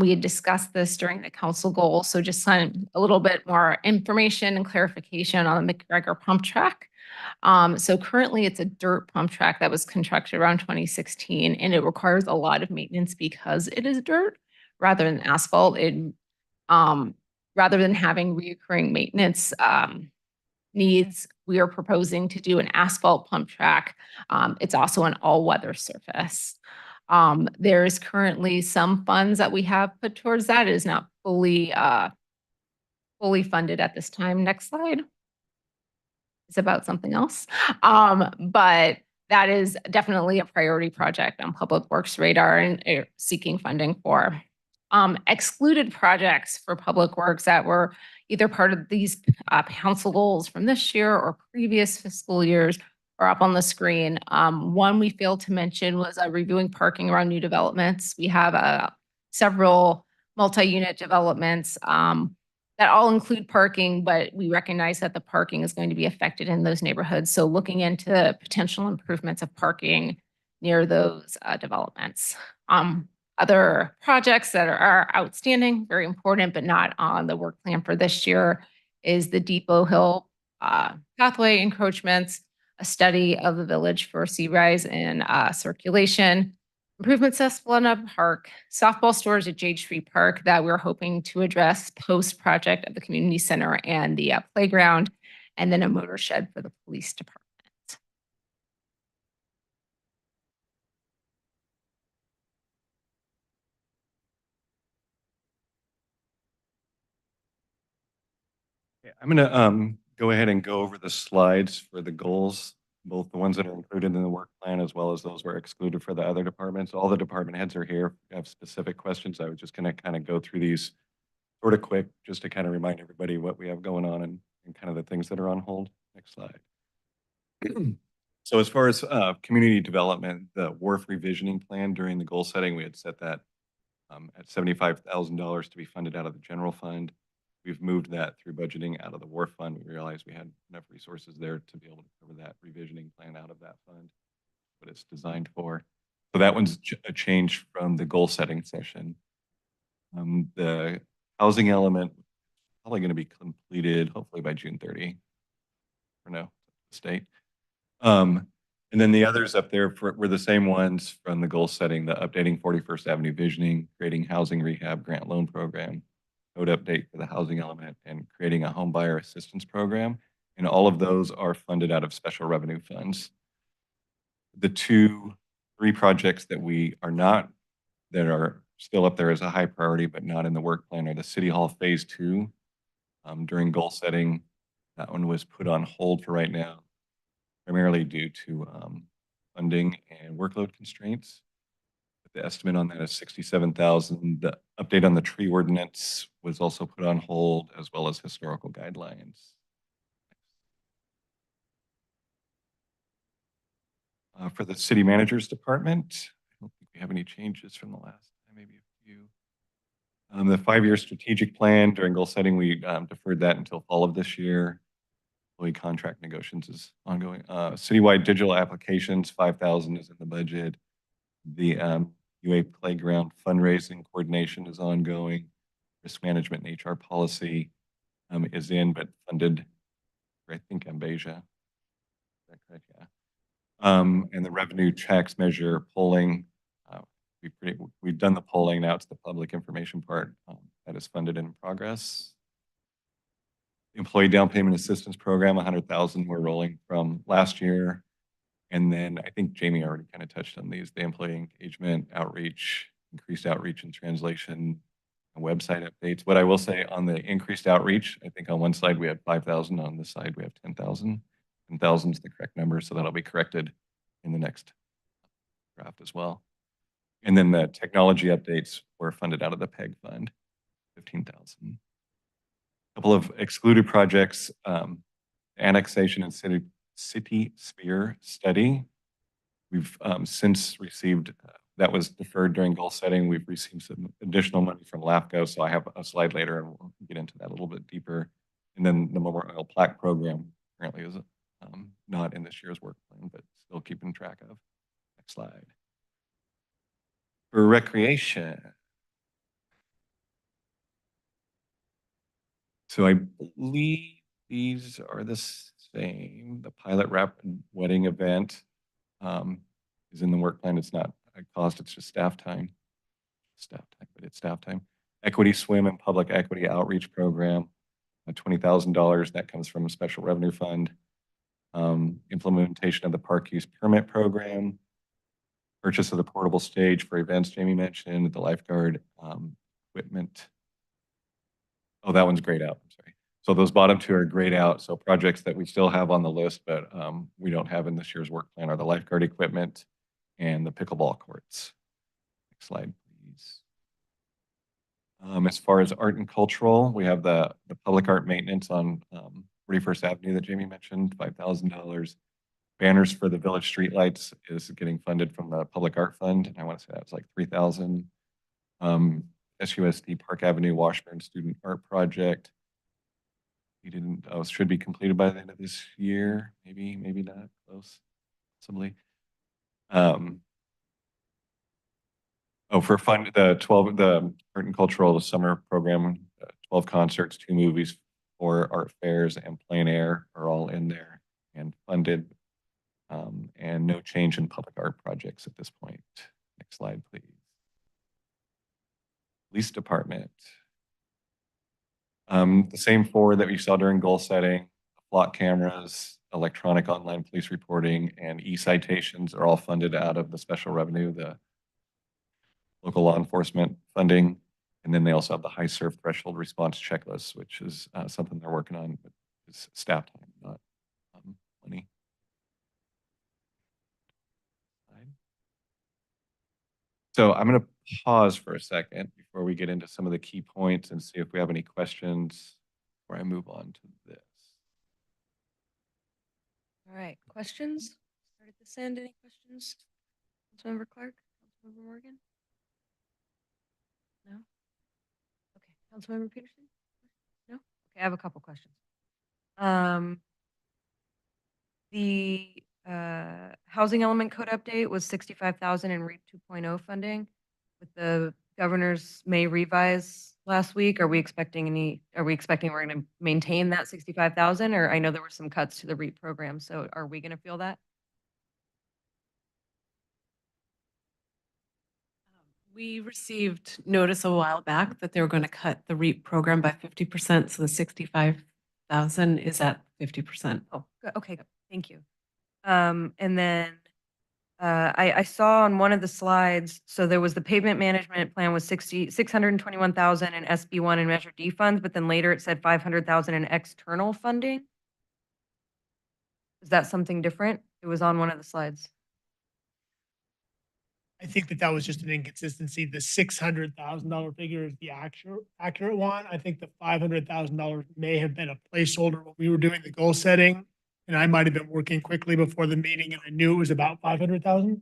We had discussed this during the council goal, so just a little bit more information and clarification on the McGregor pump track. So currently it's a dirt pump track that was constructed around 2016, and it requires a lot of maintenance because it is dirt rather than asphalt. Rather than having reoccurring maintenance needs, we are proposing to do an asphalt pump track. It's also an all-weather surface. There is currently some funds that we have put towards that. It is not fully funded at this time. Next slide. It's about something else. But that is definitely a priority project on Public Works radar and seeking funding for. Excluded projects for Public Works that were either part of these council goals from this year or previous fiscal years are up on the screen. One we failed to mention was reviewing parking around new developments. We have several multi-unit developments that all include parking, but we recognize that the parking is going to be affected in those neighborhoods. So looking into potential improvements of parking near those developments. Other projects that are outstanding, very important, but not on the work plan for this year is the Depot Hill pathway encroachments, a study of the village for sea rise and circulation, improvements at Splenda Park, softball stores at Jade Street Park that we're hoping to address post-project of the community center and the playground, and then a motor shed for the police department. Okay, I'm gonna go ahead and go over the slides for the goals, both the ones that are included in the work plan as well as those were excluded for the other departments. All the department heads are here. If you have specific questions, I was just gonna kind of go through these sort of quick, just to kind of remind everybody what we have going on and kind of the things that are on hold. Next slide. So as far as community development, the wharf revisioning plan during the goal setting, we had set that at $75,000 to be funded out of the general fund. We've moved that through budgeting out of the wharf fund. We realized we had enough resources there to be able to cover that revisioning plan out of that fund, what it's designed for. So that one's a change from the goal setting session. The housing element probably going to be completed hopefully by June 30 for now, state. And then the others up there were the same ones from the goal setting, the updating 41st Avenue visioning, creating housing rehab grant loan program, code update for the housing element, and creating a home buyer assistance program. And all of those are funded out of special revenue funds. The three projects that that are still up there as a high priority, but not in the work plan, are the City Hall Phase 2. During goal setting, that one was put on hold for right now, primarily due to funding and workload constraints. The estimate on that is $67,000. The update on the tree ordinance was also put on hold, as well as historical guidelines. For the city manager's department, I don't think we have any changes from the last time, maybe a few. The 5-year strategic plan during goal setting, we deferred that until fall of this year. Employee contract negotiations is ongoing. Citywide digital applications, 5,000 is in the budget. The UA playground fundraising coordination is ongoing. Risk management and HR policy is in, but funded for, I think, Ambasia. Is that correct? Yeah. And the revenue checks measure polling. We've done the polling. Now it's the public information part that is funded and in progress. Employee down payment assistance program, 100,000 we're rolling from last year. And then I think Jamie already kind of touched on these, the employee engagement, outreach, increased outreach and translation, and website updates. What I will say on the increased outreach, I think on one side we had 5,000, on this side we have 10,000. 10,000 is the correct number, so that'll be corrected in the next draft as well. And then the technology updates were funded out of the PEG fund, 15,000. Couple of excluded projects, annexation and city sphere study. We've since received, that was deferred during goal setting. We've received some additional money from LAFCO, so I have a slide later and we'll get into that a little bit deeper. And then the Memorial Plaque program currently is not in this year's work plan, but still keeping track of. Next slide. For recreation. So I believe these are the same. The pilot wrap wedding event is in the work plan. It's not a cost, it's just staff time. But it's staff time. Equity swim and public equity outreach program, $20,000. That comes from a special revenue fund. Implementation of the park use permit program. Purchase of the portable stage for events Jamie mentioned, the lifeguard equipment. Oh, that one's grayed out. I'm sorry. So those bottom two are grayed out. So projects that we still have on the list, but we don't have in this year's work plan are the lifeguard equipment and the pickleball courts. Next slide, please. As far as art and cultural, we have the public art maintenance on 41st Avenue that Jamie mentioned, $5,000. Banners for the village streetlights is getting funded from the public art fund. And I want to say that's like 3,000. SUSD Park Avenue Washburn Student Art Project. We didn't, should be completed by the end of this year. Maybe not, close, possibly. For fund, the art and cultural summer program, 12 concerts, 2 movies, 4 art fairs, and plein air are all in there and funded. And no change in public art projects at this point. Next slide, please. Police department. The same 4 that we saw during goal setting, flock cameras, electronic online police reporting, and e-citations are all funded out of the special revenue, the local law enforcement funding. And then they also have the high surf threshold response checklist, which is something they're working on, but it's staff time, not money. So I'm going to pause for a second before we get into some of the key points and see if we have any questions before I move on to this. All right, questions? Start at this end. Any questions? Councilmember Clark, Councilmember Morgan? No? Okay, Councilmember Peterson? No? Okay, I have a couple questions. The housing element code update was 65,000 in REAP 2.0 funding with the governor's May revise last week. Are we expecting we're going to maintain that 65,000? Or I know there were some cuts to the REAP program. So are we going to feel that? We received notice a while back that they were going to cut the REAP program by 50%. So the 65,000 is at 50%. Oh, good. Okay. Thank you. And then I saw on one of the slides, so there was the pavement management plan was 621,000 in SB1 and Measure D funds, but then later it said 500,000 in external funding. Is that something different? It was on one of the slides. I think that was just an inconsistency. The $600,000 figure is the accurate one. I think the $500,000 may have been a placeholder when we were doing the goal setting. and I might have been working quickly before the meeting and I knew it was about 500,000.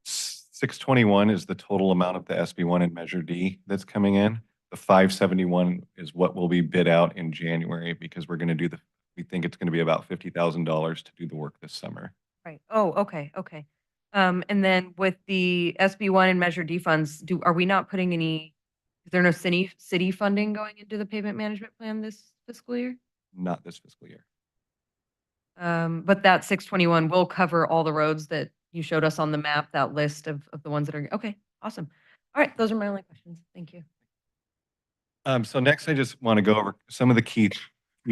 621 is the total amount of the SB1 and Measure D that's coming in. The 571 is what will be bid out in January because we're going to do we think it's going to be about $50,000 to do the work this summer. Right. Oh, okay, okay. And then with the SB1 and Measure D funds, are we not putting any, is there no city funding going into the pavement management plan this fiscal year? Not this fiscal year. But that 621 will cover all the roads that you showed us on the map, that list of the ones that are, okay, awesome. All right, those are my only questions. Thank you. So next, I just want to go over some of the key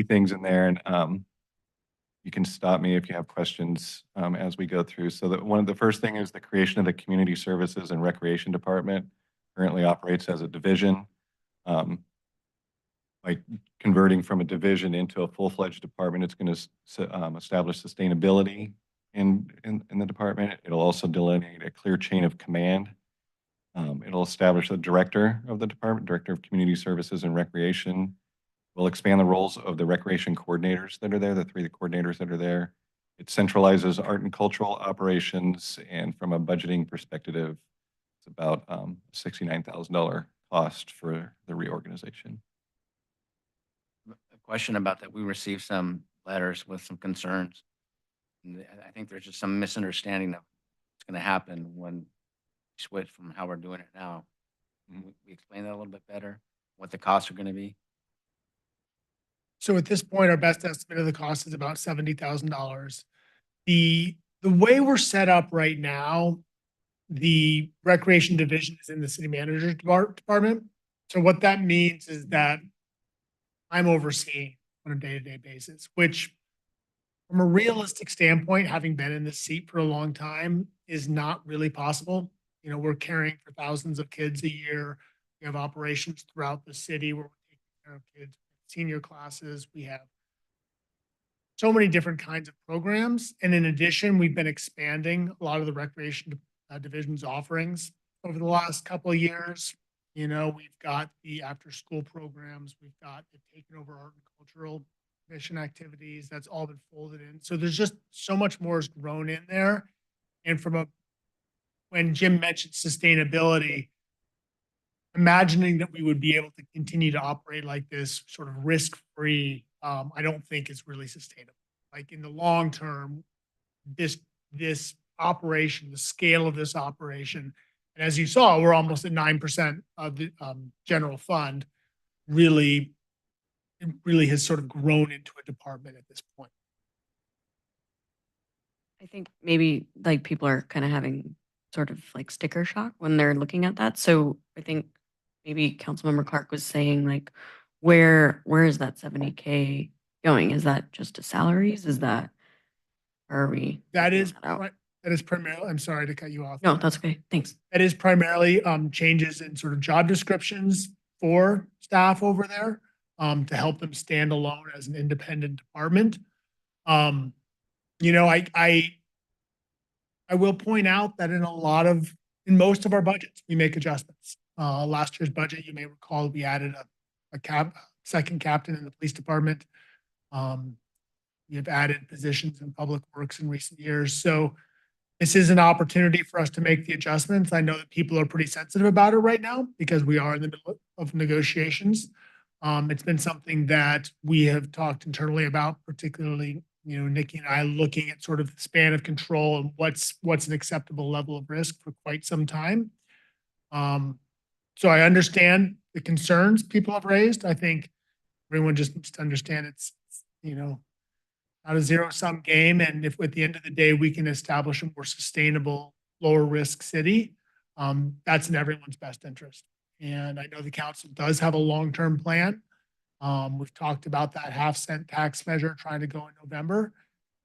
things in there, and you can stop me if you have questions as we go through. So one of the first thing is the creation of the Community Services and Recreation Department. Currently operates as a division. Like converting from a division into a full-fledged department, it's going to establish sustainability in the department. It'll also delineate a clear chain of command. It'll establish the director of the department, director of community services and recreation. We'll expand the roles of the recreation coordinators that are there, the three coordinators that are there. It centralizes art and cultural operations, and from a budgeting perspective, it's about $69,000 cost for the reorganization. A question about that. We received some letters with some concerns. And I think there's just some misunderstanding of what's going to happen when we switch from how we're doing it now. Can we explain that a little bit better, what the costs are going to be? So at this point, our best estimate of the cost is about $70,000. The way we're set up right now, the recreation division is in the city manager's department. So what that means is that I'm overseeing on a day-to-day basis, which from a realistic standpoint, having been in this seat for a long time, is not really possible. You know, we're caring for thousands of kids a year. We have operations throughout the city where we're taking care of kids, senior classes. We have so many different kinds of programs. And in addition, we've been expanding a lot of the recreation division's offerings over the last couple of years. You know, we've got the after-school programs. We've got the taking over art and cultural mission activities. That's all been folded in. So there's just so much more has grown in there. And when Jim mentioned sustainability, imagining that we would be able to continue to operate like this sort of risk-free, I don't think is really sustainable. Like in the long term, this operation, the scale of this operation, and as you saw, we're almost at 9% of the general fund, really has sort of grown into a department at this point. I think maybe like people are kind of having sort of like sticker shock when they're looking at that. So I think maybe Councilmember Clark was saying like, where is that 70K going? Is that just to salaries? Is that, or are we? That is figuring that out? that is primarily, I'm sorry to cut you off. No, that's okay. Thanks. That is primarily changes in sort of job descriptions for staff over there to help them stand alone as an independent department. You know, I will point out that in most of our budgets, we make adjustments. Last year's budget, you may recall, we added a second captain in the police department. We've added positions in public works in recent years. So this is an opportunity for us to make the adjustments. I know that people are pretty sensitive about it right now because we are in the middle of negotiations. It's been something that we have talked internally about, particularly, you know, Nikki and I looking at sort of the span of control and what's an acceptable level of risk for quite some time. So I understand the concerns people have raised. I think everyone just needs to understand it's, you know, not a zero-sum game. And if at the end of the day, we can establish a more sustainable, lower risk city, that's in everyone's best interest. And I know the council does have a long-term plan. We've talked about that half-cent tax measure trying to go in November.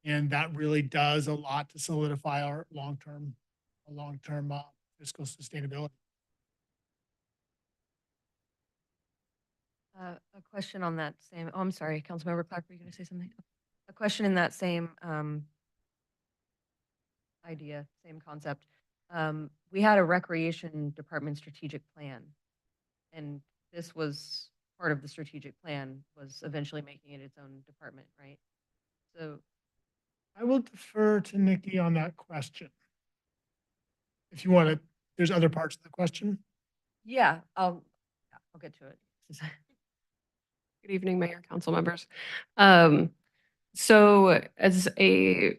And that really does a lot to solidify our long-term fiscal sustainability. A question on that same, oh, I'm sorry, Councilmember Clark, were you going to say something? A question in that same idea, same concept. We had a recreation department strategic plan, and this was part of the strategic plan was eventually making it its own department, right? So, I will defer to Nikki on that question. If you want to, there's other parts of the question. yeah, I'll get to it. Good evening, Mayor, council members. So as a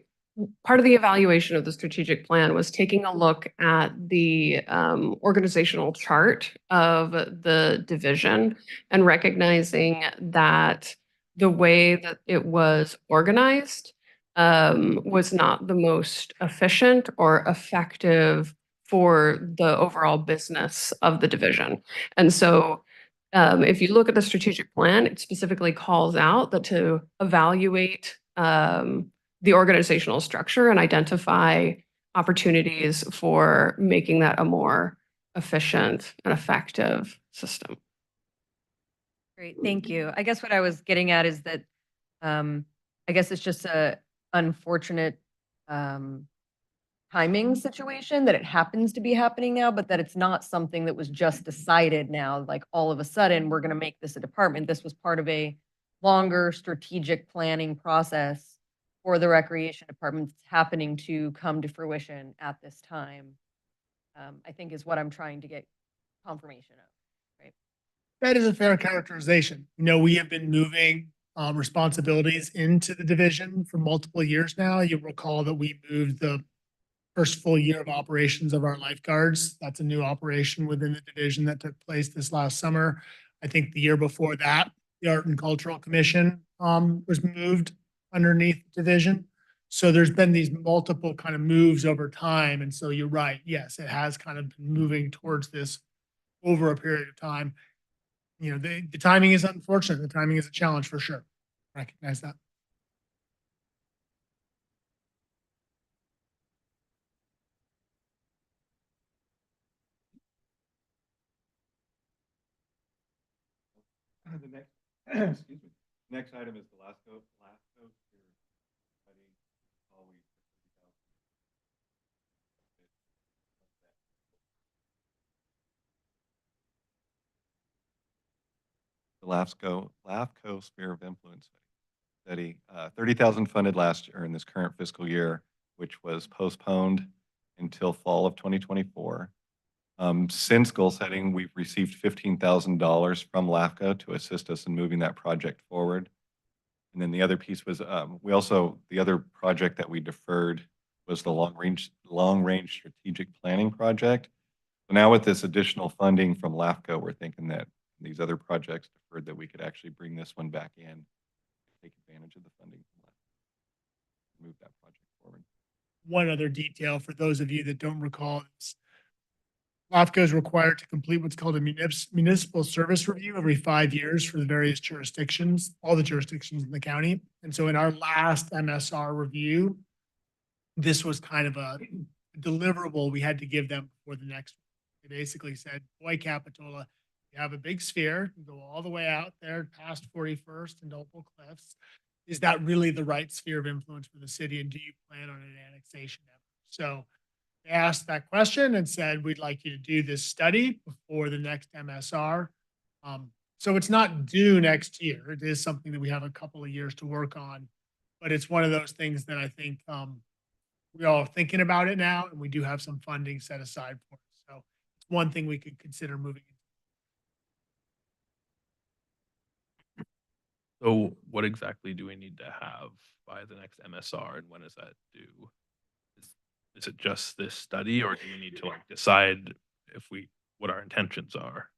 part of the evaluation of the strategic plan was taking a look at the organizational chart of the division and recognizing that the way that it was organized was not the most efficient or effective for the overall business of the division. And so if you look at the strategic plan, it specifically calls out that to evaluate the organizational structure and identify opportunities for making that a more efficient and effective system. Great, thank you. I guess what I was getting at is that, I guess it's just a unfortunate, timing situation that it happens to be happening now, but that it's not something that was just decided now, like all of a sudden, we're gonna make this a department. This was part of a longer strategic planning process for the recreation department that's happening to come to fruition at this time. I think is what I'm trying to get confirmation of. That is a fair characterization. You know, we have been moving responsibilities into the division for multiple years now. You'll recall that we moved the first full year of operations of our lifeguards. That's a new operation within the division that took place this last summer. I think the year before that, the Art and Cultural Commission was moved underneath the division. So there's been these multiple kind of moves over time. And so you're right. Yes, it has kind of been moving towards this over a period of time. You know, the timing is unfortunate. The timing is a challenge for sure. Recognize that. The next, excuse me, next item is the LAFCO study. The LAFCO Sphere of Influence study, 30,000 funded last year in this current fiscal year, which was postponed until fall of 2024. Since goal setting, we've received $15,000 from LAFCO to assist us in moving that project forward. And then the other piece was, the other project that we deferred was the long range strategic planning project. So now with this additional funding from LAFCO, we're thinking that these other projects deferred, that we could actually bring this one back in, take advantage of the funding from LAFCO, move that project forward. One other detail for those of you that don't recall this. LAFCO is required to complete what's called a municipal service review every 5 years for the various jurisdictions, all the jurisdictions in the county. And so in our last MSR review, this was kind of a deliverable we had to give them for the next one. They basically said, boy, Capitola, you have a big sphere, you go all the way out there past 41st and Opal Cliffs. Is that really the right sphere of influence for the city? And do you plan on an annexation effort? So they asked that question and said, we'd like you to do this study before the next MSR. So it's not due next year. It is something that we have a couple of years to work on, but it's one of those things that I think we're all thinking about it now, and we do have some funding set aside for it. So it's one thing we could consider moving. So what exactly do we need to have by the next MSR, and when is that due? Is it just this study, or do we need to like decide what our intentions are?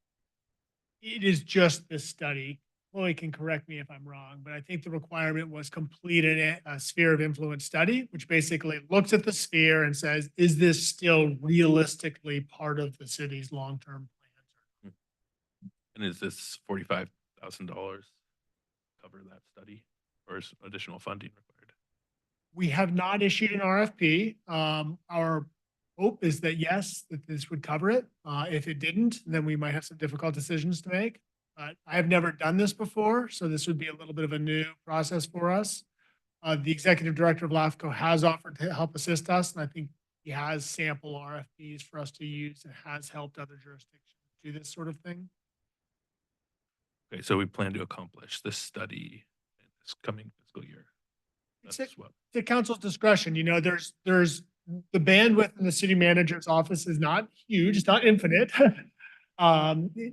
It is just this study. Chloe can correct me if I'm wrong, but I think the requirement was complete a sphere of influence study, which basically looks at the sphere and says, is this still realistically part of the city's long-term plans? And is this $45,000 cover that study, or is additional funding required? We have not issued an RFP. Our hope is that yes, that this would cover it. If it didn't, then we might have some difficult decisions to make. But I have never done this before, so this would be a little bit of a new process for us. The executive director of LAFCO has offered to help assist us, and I think he has sample RFPs for us to use and has helped other jurisdictions do this sort of thing. Okay, so we plan to accomplish this study in this coming fiscal year. That's It's what. the council's discretion, you know, there's the bandwidth in the city manager's office is not huge, it's not infinite.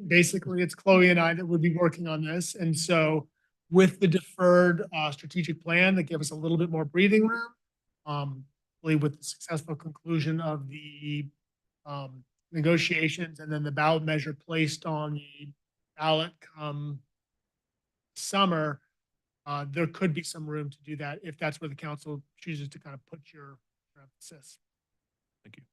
Basically, it's Chloe and I that would be working on this, and so with the deferred strategic plan that gave us a little bit more breathing room. Hopefully with the successful conclusion of the negotiations and then the ballot measure placed on the ballot come summer, there could be some room to do that if that's where the council chooses to kind of put your emphasis. Thank you.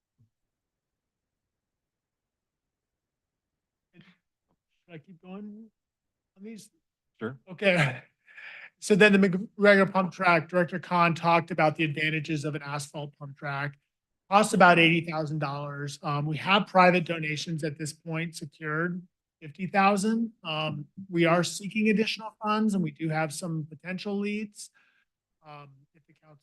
Should I keep going on these? Sure. Okay. So then the McGregor pump track, Director Khan talked about the advantages of an asphalt pump track. Costs about $80,000. We have private donations at this point secured, 50,000. We are seeking additional funds and we do have some potential leads. If the council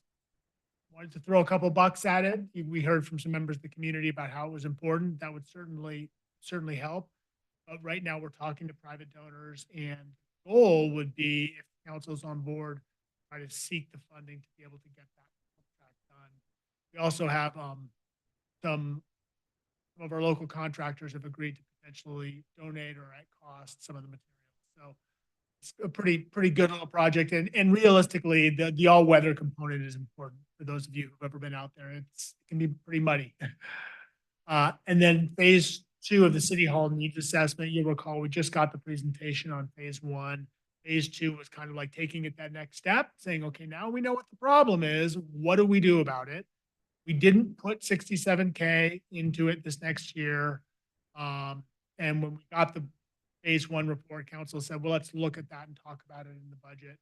wanted to throw a couple bucks at it, we heard from some members of the community about how it was important. That would certainly help. But right now we're talking to private donors, and the goal would be, if council's on board, try to seek the funding to be able to get that contract done. We also have some of our local contractors have agreed to potentially donate or at cost some of the materials. So it's a pretty good little project, and realistically, the all-weather component is important for those of you who've ever been out there. It can be pretty muddy. And then phase 2 of the City Hall needs assessment. You'll recall we just got the presentation on phase 1. Phase 2 was kind of like taking it that next step, saying, okay, now we know what the problem is. What do we do about it? We didn't put 67K into it this next year. And when we got the phase 1 report, council said, well, let's look at that and talk about it in the budget.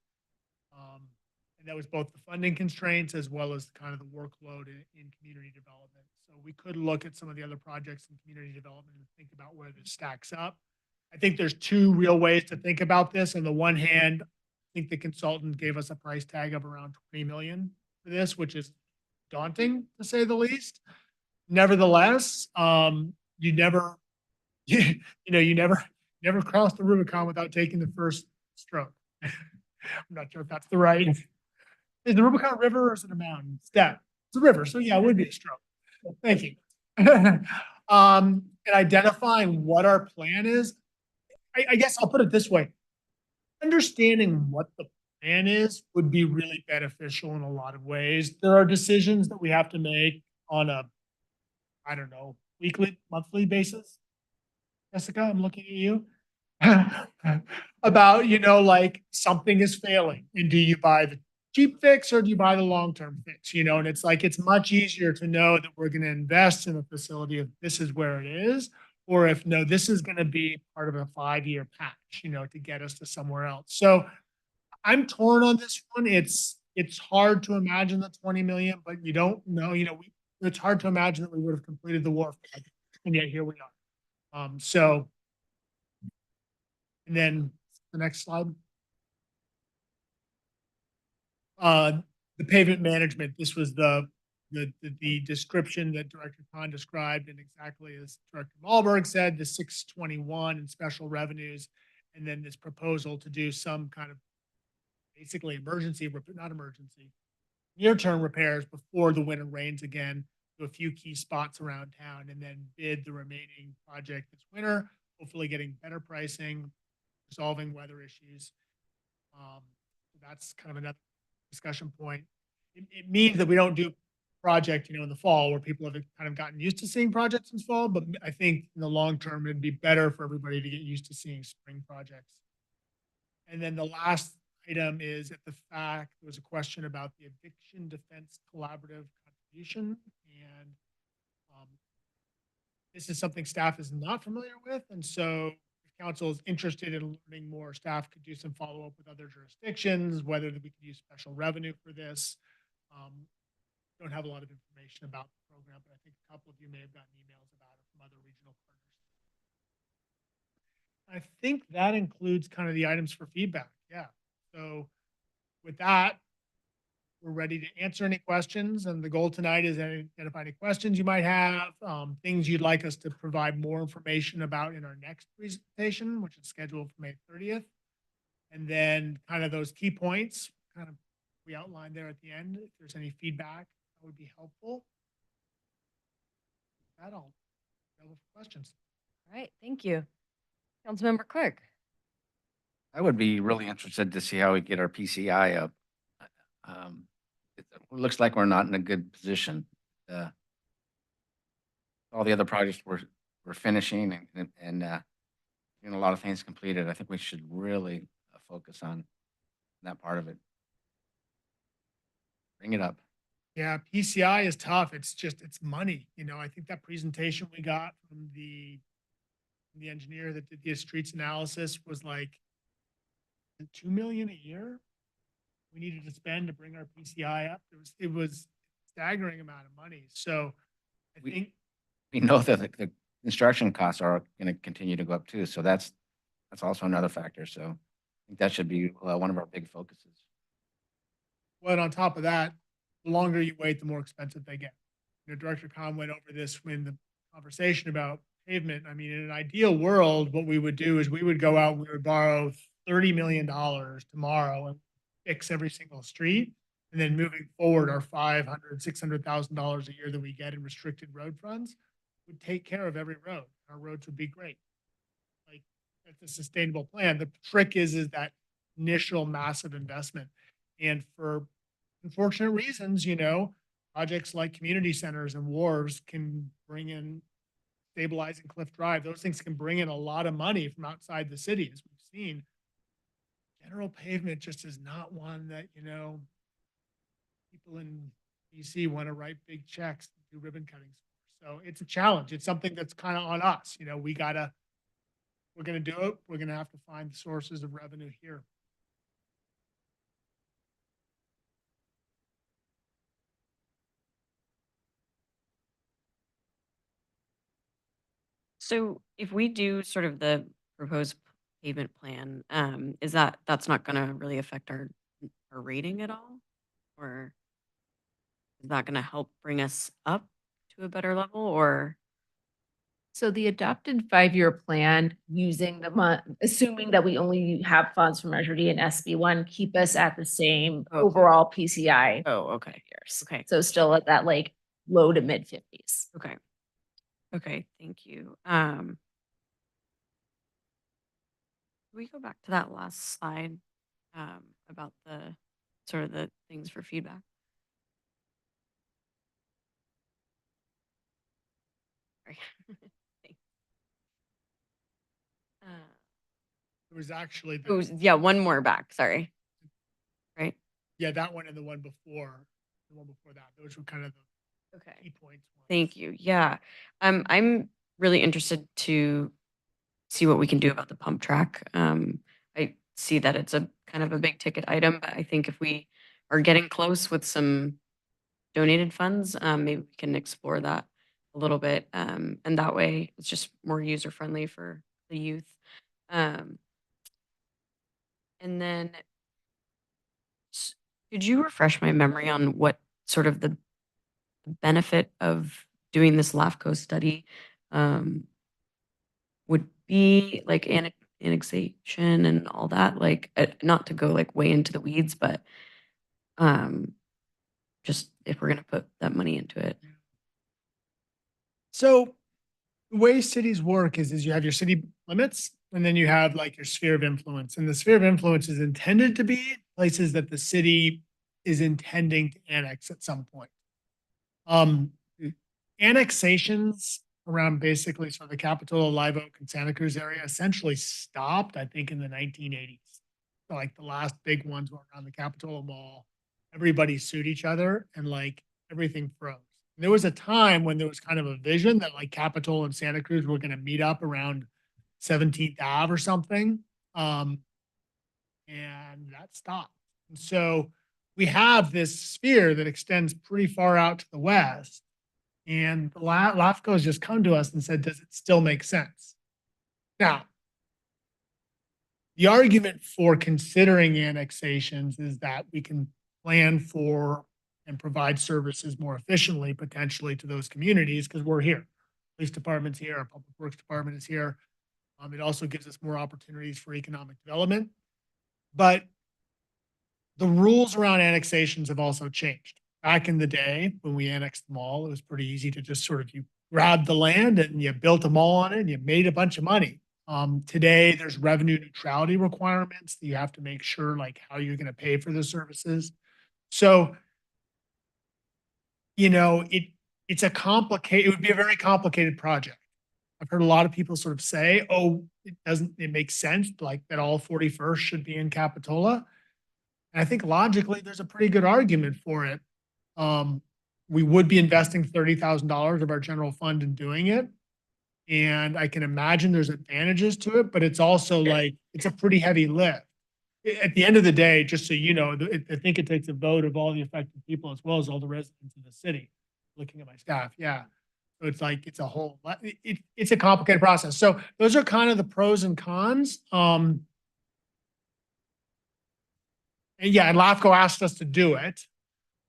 And that was both the funding constraints as well as kind of the workload in community development. So we could look at some of the other projects in community development and think about where this stacks up. I think there's 2 real ways to think about this. On the one hand, I think the consultant gave us a price tag of around 20 million for this, which is daunting to say the least. Nevertheless, you never cross the Rubicon without taking the first stroke. I'm not sure if that's the right. Is the Rubicon a river or is it a mountain? It's a river. So yeah, it would be a stroke. Thank you. And identifying what our plan is. I guess I'll put it this way. Understanding what the plan is would be really beneficial in a lot of ways. There are decisions that we have to make on a, I don't know, weekly, monthly basis. Jessica, I'm looking at you. About, like something is failing. And do you buy the cheap fix or do you buy the long-term fix? And it's like, it's much easier to know that we're going to invest in a facility if this is where it is, or if no, this is going to be part of a 5-year patch, to get us to somewhere else. So I'm torn on this one. It's hard to imagine the 20 million, but you don't know, it's hard to imagine that we would have completed the wharf, and yet here we are. And then the next slide. The pavement management, this was the description that Director Khan described, and exactly as Director Malberg said, the 621 in special revenues, and then this proposal to do some kind of basically near-term repairs before the winter rains again to a few key spots around town, and then bid the remaining project this winter, hopefully getting better pricing, resolving weather issues. That's kind of another discussion point. It means that we don't do project, in the fall where people have kind of gotten used to seeing projects in fall, but I think in the long term, it'd be better for everybody to get used to seeing spring projects. And then the last item is at the fact, there was a question about the Addiction Defense Collaborative contribution. And this is something staff is not familiar with. And so if council is interested in learning more, staff could do some follow-up with other jurisdictions, whether we could use special revenue for this. Don't have a lot of information about the program, but I think a couple of you may have gotten emails about it from other regional partners. I think that includes kind of the items for feedback. Yeah. So with that, we're ready to answer any questions. And the goal tonight is to identify any questions you might have, things you'd like us to provide more information about in our next presentation, which is scheduled for May 30th. And then kind of those key points, kind of we outlined there at the end. If there's any feedback, that would be helpful. That all. Available for questions. All right, thank you. Councilmember Clark. I would be really interested to see how we get our PCI up. It looks like we're not in a good position. All the other projects we're finishing and getting a lot of things completed. I think we should really focus on that part of it. Bring it up. Yeah, PCI is tough. It's money. You know, I think that presentation we got from the engineer that did the streets analysis was like 2 million a year we needed to spend to bring our PCI up. It was staggering amount of money. So I think We know that the construction costs are going to continue to go up too. So that's also another factor. So I think that should be one of our big focuses. what on top of that, the longer you wait, the more expensive they get. You know, Director Khan went over this when the conversation about pavement. I mean, in an ideal world, what we would do is we would go out and we would borrow $30 million tomorrow and fix every single street. And then moving forward, our $500,000, $600,000 a year that we get in restricted road funds would take care of every road. Our roads would be great. Like, that's a sustainable plan. The trick is that initial massive investment. And for unfortunate reasons, you know, projects like community centers and wharves can bring in stabilizing Cliff Drive. Those things can bring in a lot of money from outside the city, as we've seen. General pavement just is not one that, you know, people in DC want to write big checks and do ribbon cuttings for. So it's a challenge. It's something that's kind of on us. You know, we're going to do it. We're going to have to find the sources of revenue here. So if we do sort of the proposed pavement plan, is that's not gonna really affect our rating at all? Or is that gonna help bring us up to a better level or? So the adopted 5-year plan using assuming that we only have funds from Measure D and SB1, keep us at the same Okay. overall PCI Oh, okay. years. Okay. So still at that like low to mid 50s. Okay. Okay, thank you. Can we go back to that last slide about the sort of the things for feedback? Sorry. Thanks. It was actually, Oh, yeah, one more back, sorry. Right? yeah, that one and the one before that. Those were kind of the Okay. key points. Thank you. Yeah. I'm really interested to see what we can do about the pump track. I see that it's a kind of a big ticket item, but I think if we are getting close with some donated funds, maybe we can explore that a little bit. And that way it's just more user friendly for the youth. And then could you refresh my memory on what sort of the benefit of doing this LAFCO study would be, like annexation and all that, like not to go like way into the weeds, but just if we're going to put that money into it. So the way cities work is you have your city limits and then you have like your sphere of influence. And the sphere of influence is intended to be places that the city is intending to annex at some point. Annexations around basically sort of the Capitola, Live Oak, and Santa Cruz area essentially stopped, I think, in the 1980s. So like the last big ones were around the Capitola Mall. Everybody sued each other and like everything froze. And there was a time when there was kind of a vision that like Capitola and Santa Cruz were going to meet up around 17th Ave or something. And that stopped. And so we have this sphere that extends pretty far out to the west. And LAFCO has just come to us and said, does it still make sense? Now, the argument for considering annexations is that we can plan for and provide services more efficiently, potentially, to those communities because we're here. Police department's here, our public works department is here. It also gives us more opportunities for economic development. But the rules around annexations have also changed. Back in the day, when we annexed the mall, it was pretty easy to just sort of, you grabbed the land and you built a mall on it and you made a bunch of money. Today, there's revenue neutrality requirements that you have to make sure like how you're gonna pay for the services. So, it's a complicated, it would be a very complicated project. I've heard a lot of people sort of say, oh, it makes sense, like that all 41st should be in Capitola. And I think logically, there's a pretty good argument for it. We would be investing $30,000 of our general fund in doing it. And I can imagine there's advantages to it, but it's also like, it's a pretty heavy lift. At the end of the day, just so you know, I think it takes a vote of all the affected people as well as all the residents of the city. Looking at my staff, yeah. So it's like, it's a whole, it's a complicated process. So those are kind of the pros and cons. And yeah, and LAFCO asked us to do it.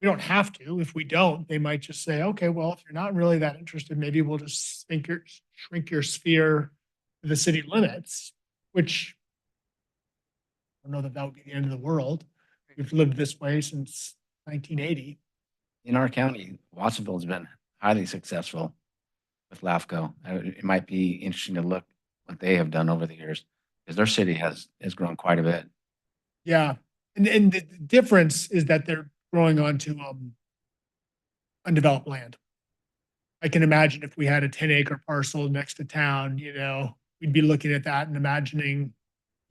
We don't have to. If we don't, they might just say, okay, well, if you're not really that interested, maybe we'll just shrink your sphere to the city limits, which I don't know that that would be the end of the world. We've lived this way since 1980. In our county, Watsonville's been highly successful with LAFCO. It might be interesting to look what they have done over the years, because their city has grown quite a bit. Yeah, and the difference is that they're growing onto undeveloped land. I can imagine if we had a 10-acre parcel next to town, we'd be looking at that and imagining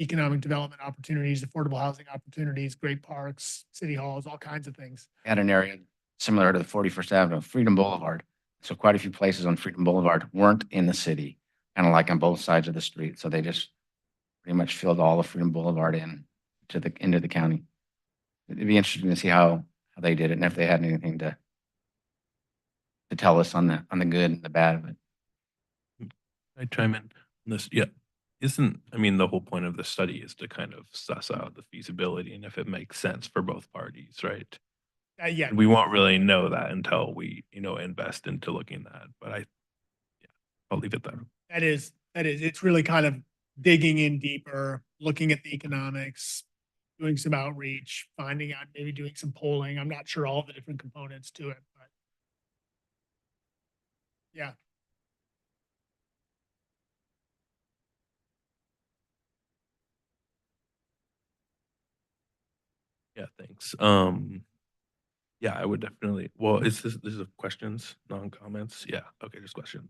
economic development opportunities, affordable housing opportunities, great parks, city halls, all kinds of things. Had an area similar to the 41st Avenue, Freedom Boulevard. So quite a few places on Freedom Boulevard weren't in the city, kind of like on both sides of the street. So they just pretty much filled all of Freedom Boulevard into the county. It'd be interesting to see how they did it and if they had anything to tell us on the good and the bad of it. I chime in on this. Yeah. The whole point of the study is to kind of suss out the feasibility and if it makes sense for both parties, right? Yeah, And we won't really know that until we, invest into looking at that. But I'll leave it there. that is, it's really kind of digging in deeper, looking at the economics, doing some outreach, finding out, maybe doing some polling. I'm not sure all the different components to it, but yeah. Yeah, thanks. Yeah, I would definitely, well, this is questions, non-comments? Yeah, okay, just questions.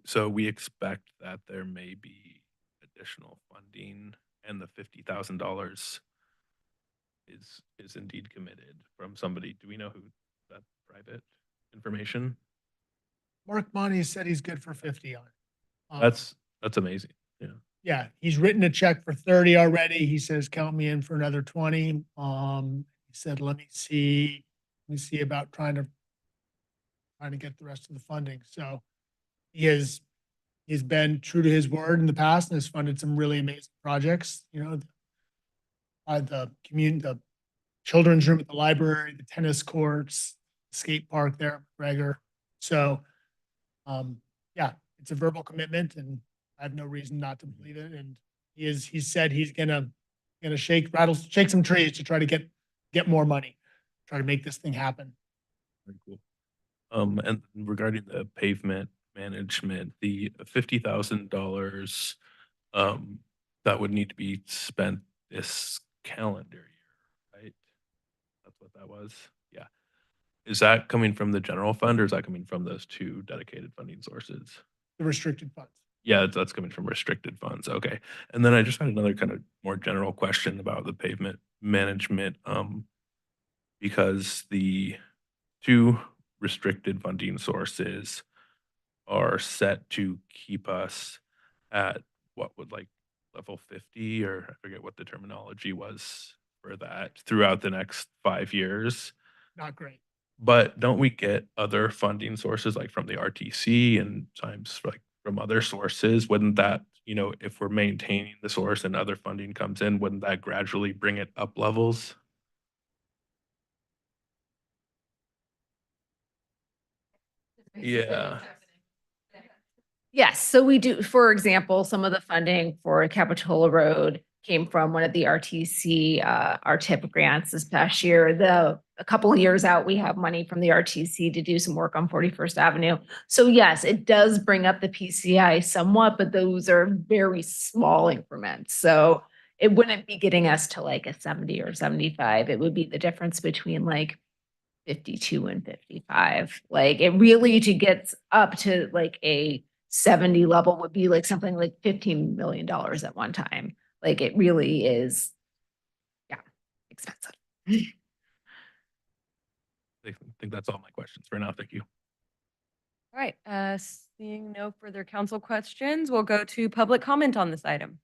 So we expect that there may be additional funding and the $50,000 is indeed committed from somebody. Do we know who that private information? Mark Monty said he's good for 50 on it. That's amazing. Yeah. Yeah, he's written a check for 30 already. He says, count me in for another 20. He said, let me see about trying to get the rest of the funding. So he's been true to his word in the past and has funded some really amazing projects, the the children's room at the library, the tennis courts, skate park there, McGregor. So, yeah, it's a verbal commitment and I have no reason not to believe it. And he said he's gonna shake some trees to try to get more money, try to make this thing happen. Very cool. And regarding the pavement management, the $50,000 that would need to be spent this calendar year, right? That's what that was. Yeah. Is that coming from the general fund or is that coming from those two dedicated funding sources? The restricted funds. Yeah, that's coming from restricted funds. Okay. And then I just had another kind of more general question about the pavement management, because the two restricted funding sources are set to keep us at what would like level 50, or I forget what the terminology was for that, throughout the next 5 years. Not great. But don't we get other funding sources like from the RTC and times like from other sources? Wouldn't that, if we're maintaining the source and other funding comes in, wouldn't that gradually bring it up levels? Yeah. Yes, so we do, for example, some of the funding for Capitola Road came from one of the RTC, our TIP grants this past year. A couple of years out, we have money from the RTC to do some work on 41st Avenue. So yes, it does bring up the PCI somewhat, but those are very small increments. So it wouldn't be getting us to like a 70 or 75. It would be the difference between like 52 and 55. Like it really to get up to like a 70 level would be like something like $15 million at one time. Like it really is, yeah, expensive. I think that's all my questions for now. Thank you. All right, seeing no further council questions, we'll go to public comment on this item.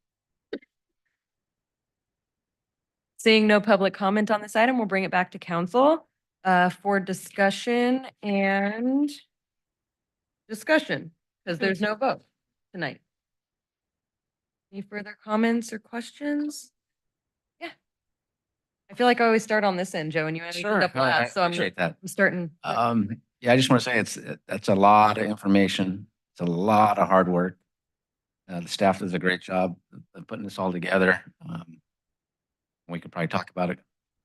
Seeing no public comment on this item, we'll bring it back to council for discussion and discussion, because there's no vote tonight. Any further comments or questions? Yeah. I feel like I always start on this end, Joe, and you ended Sure, up no, I last, so appreciate that. I'm starting. Yeah, I just want to say that's a lot of information. It's a lot of hard work. The staff does a great job of putting this all together. We could probably talk about it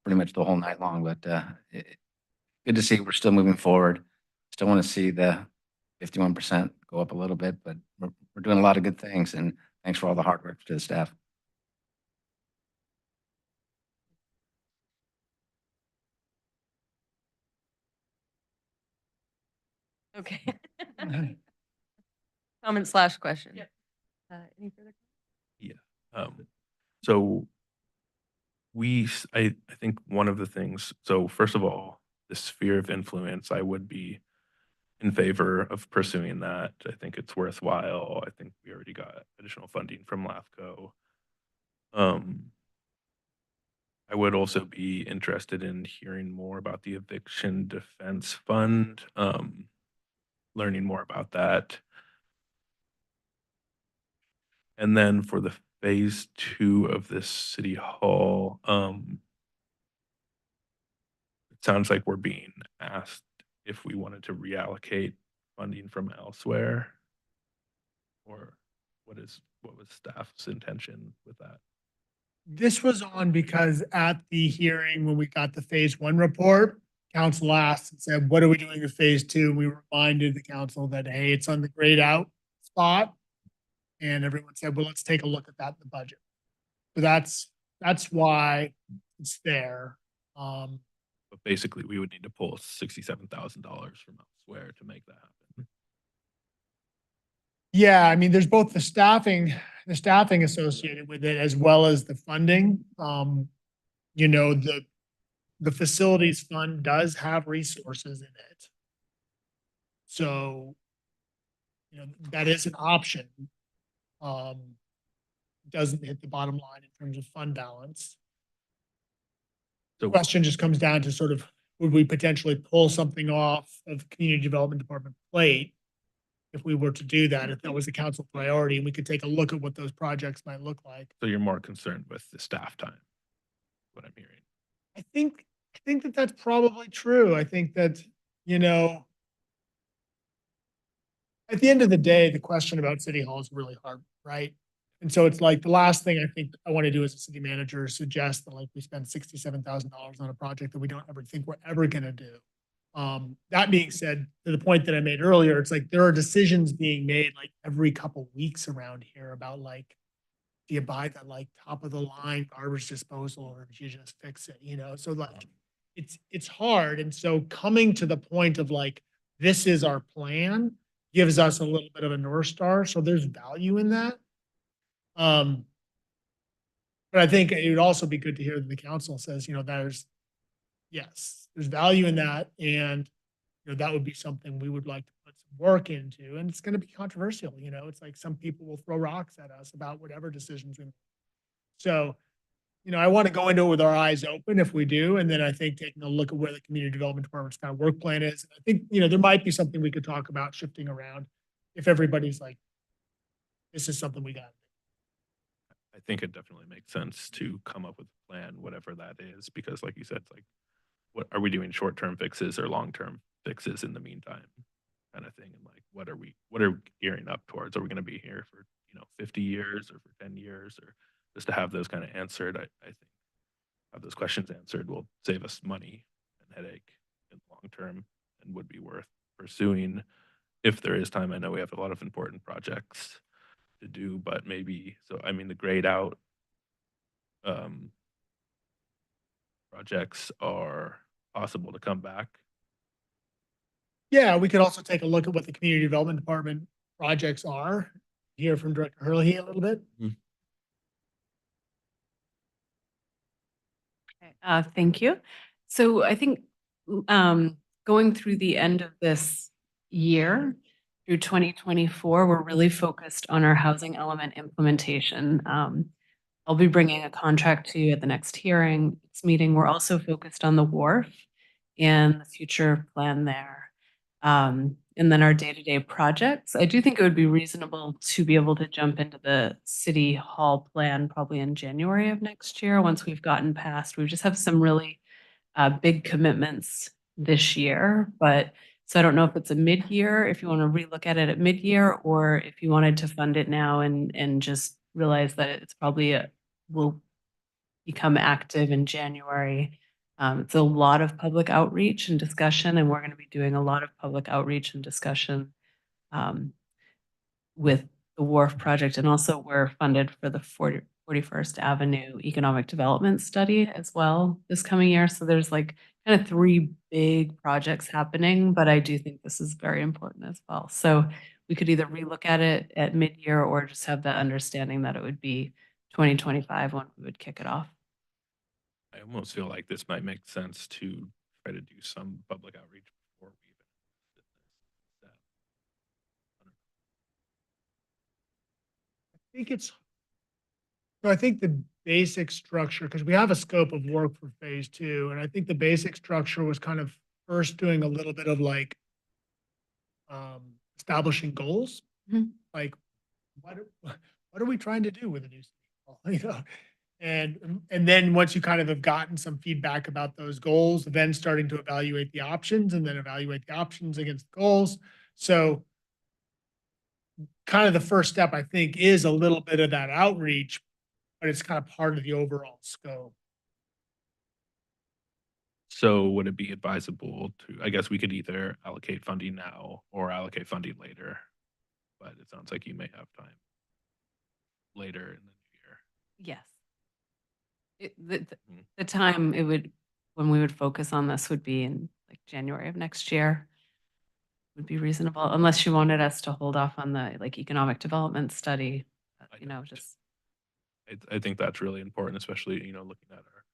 pretty much the whole night long, but good to see we're still moving forward. Still want to see the 51% go up a little bit, but we're doing a lot of good things, and thanks for all the hard work to the staff. Okay. Comment slash question. Any further? So I think one of the things, so first of all, the sphere of influence, I would be in favor of pursuing that. I think it's worthwhile. I think we already got additional funding from LAFCO. I would also be interested in hearing more about the Eviction Defense Fund, learning more about that. And then for the phase 2 of this city hall, it sounds like we're being asked if we wanted to reallocate funding from elsewhere, or what was staff's intention with that? This was on because at the hearing, when we got the phase 1 report, council asked and said, what are we doing with phase 2? And we reminded the council that, hey, it's on the grayed out spot. And everyone said, well, let's take a look at that in the budget. So that's why it's there. But basically, we would need to pull $67,000 from elsewhere to make that happen. Yeah, I mean, there's both the staffing associated with it as well as the funding. You know, the facilities fund does have resources in it. So, you know, that is an option. Doesn't hit the bottom line in terms of fund balance. The So question just comes down to sort of, would we potentially pull something off of community development department plate? If we were to do that, if that was a council priority, and we could take a look at what those projects might look like. so you're more concerned with the staff time, what I'm hearing. I think that that's probably true. I think that, you know, at the end of the day, the question about city hall is really hard, right? And so it's like the last thing I think I want to do as a city manager is suggest that like we spend $67,000 on a project that we don't ever think we're ever going to do. That being said, to the point that I made earlier, it's like there are decisions being made like every couple weeks around here about like, do you buy the like top of the line garbage disposal or do you just fix it? You know, so like it's hard. And so coming to the point of like, this is our plan gives us a little bit of a North Star. So there's value in that. But I think it would also be good to hear that the council says, you know, there's value in that. And, you know, that would be something we would like to put some work into. And it's going to be controversial. You know, it's like some people will throw rocks at us about whatever decisions we make. So, you know, I want to go into it with our eyes open if we do. And then I think taking a look at where the community development department's kind of work plan is. I think, you know, there might be something we could talk about shifting around if everybody's like, this is something we got. I think it definitely makes sense to come up with a plan, whatever that is, because like you said, it's like, what are we doing, short-term fixes or long-term fixes in the meantime? kind of thing, and like, what are we gearing up towards? Are we going to be here for, 50 years or for 10 years, or just to have those kind of answered? I think have those questions answered will save us money and headache in the long term, and would be worth pursuing if there is time. I know we have a lot of important projects to do, but maybe, so I mean, the grayed out um, projects are possible to come back. Yeah, we could also take a look at what the community development department projects are. Hear from Director Hurley a little bit. Thank you. So I think going through the end of this year through 2024, we're really focused on our housing element implementation. I'll be bringing a contract to you at the next meeting. We're also focused on the wharf and the future plan there. And then our day-to-day projects. I do think it would be reasonable to be able to jump into the city hall plan probably in January of next year, once we've gotten past, we just have some really big commitments this year. But so I don't know if it's a mid-year, if you want to relook at it at mid-year, or if you wanted to fund it now and just realize that it's probably will become active in January. It's a lot of public outreach and discussion, and we're going to be doing a lot of public outreach and discussion with the wharf project. And also we're funded for the 41st Avenue Economic Development Study as well this coming year. So there's like kind of 3 big projects happening, but I do think this is very important as well. So we could either relook at it at mid-year or just have that understanding that it would be 2025 when we would kick it off. I almost feel like this might make sense to try to do some public outreach before we even. I think the basic structure, because we have a scope of work for phase 2, and I think the basic structure was kind of first doing a little bit of like establishing goals. Like, what are we trying to do with the new city hall? You know, and then once you kind of have gotten some feedback about those goals, then starting to evaluate the options and then evaluate the options against the goals. So kind of the first step, I think, is a little bit of that outreach, but it's kind of part of the overall scope. So would it be advisable to, I guess we could either allocate funding now or allocate funding later, but it sounds like you may have time later in the new year. Yes. The time when we would focus on this would be in like January of next year. Would be reasonable, unless you wanted us to hold off on the like economic development study, just. I think that's really important, especially, looking at our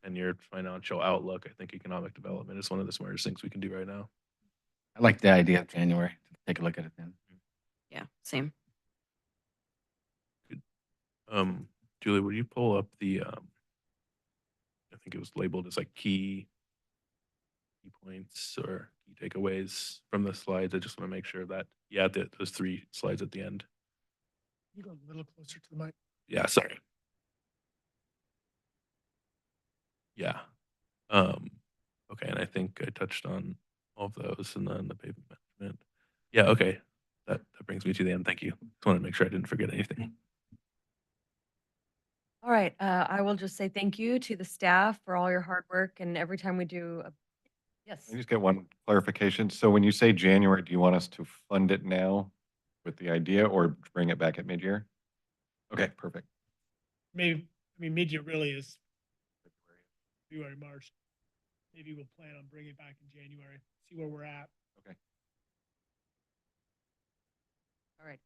and your financial outlook. I think economic development is one of the smartest things we can do right now. I like the idea of January. Take a look at it then. Yeah, same. Julie, would you pull up the I think it was labeled as like key points or key takeaways from the slides? I just want to make sure that, those 3 slides at the end. You go a little closer to the mic. Yeah, sorry. Yeah. Okay, and I think I touched on all of those, and then the pavement management. Yeah, okay. That brings me to the end. Thank you. Just wanted to make sure I didn't forget anything. All right, I will just say thank you to the staff for all your hard work, and every time we do yes. I just get one clarification. So when you say January, do you want us to fund it now with the idea or bring it back at mid-year? Okay, perfect. Maybe, I mean, mid-year really is February, March. Maybe we'll plan on bringing it back in January, see where we're at. Okay. All right.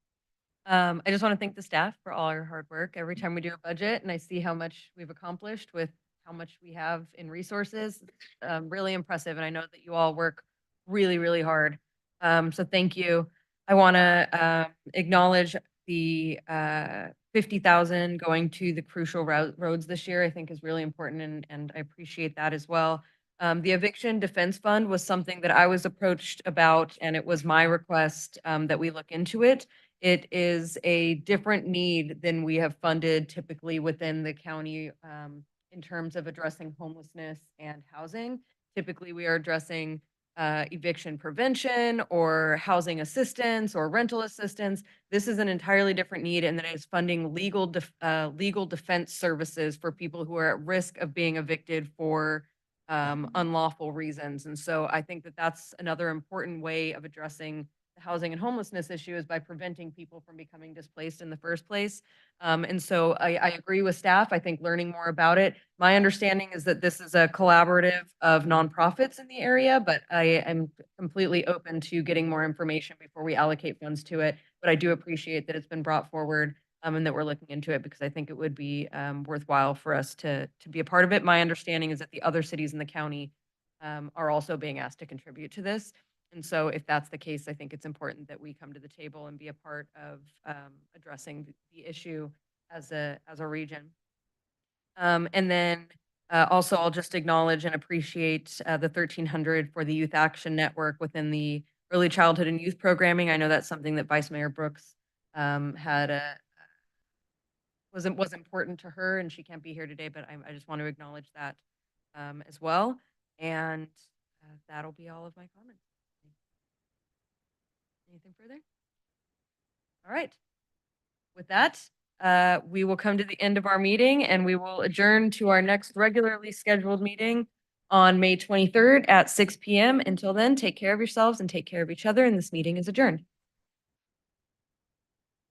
I just want to thank the staff for all your hard work. Every time we do a budget and I see how much we've accomplished with how much we have in resources, really impressive. And I know that you all work really, really hard. So thank you. I want to acknowledge the 50,000 going to the crucial roads this year, I think is really important, and I appreciate that as well. The Eviction Defense Fund was something that I was approached about, and it was my request that we look into it. It is a different need than we have funded typically within the county in terms of addressing homelessness and housing. Typically, we are addressing eviction prevention or housing assistance or rental assistance. This is an entirely different need, and that is funding legal defense services for people who are at risk of being evicted for unlawful reasons. And so I think that that's another important way of addressing the housing and homelessness issue, is by preventing people from becoming displaced in the first place. And so I agree with staff. I think learning more about it. My understanding is that this is a collaborative of nonprofits in the area, but I am completely open to getting more information before we allocate funds to it. But I do appreciate that it's been brought forward, and that we're looking into it, because I think it would be worthwhile for us to be a part of it. My understanding is that the other cities in the county are also being asked to contribute to this. And so if that's the case, I think it's important that we come to the table and be a part of addressing the issue as a region. And then also, I'll just acknowledge and appreciate the 1,300 for the Youth Action Network within the early childhood and youth programming. I know that's something that Vice Mayor Brooks was important to her, and she can't be here today, but I just want to acknowledge that as well. And that'll be all of my comments. Anything further? All right. With that, we will come to the end of our meeting, and we will adjourn to our next regularly scheduled meeting on May 23rd at 6 p.m. Until then, take care of yourselves and take care of each other, and this meeting is adjourned.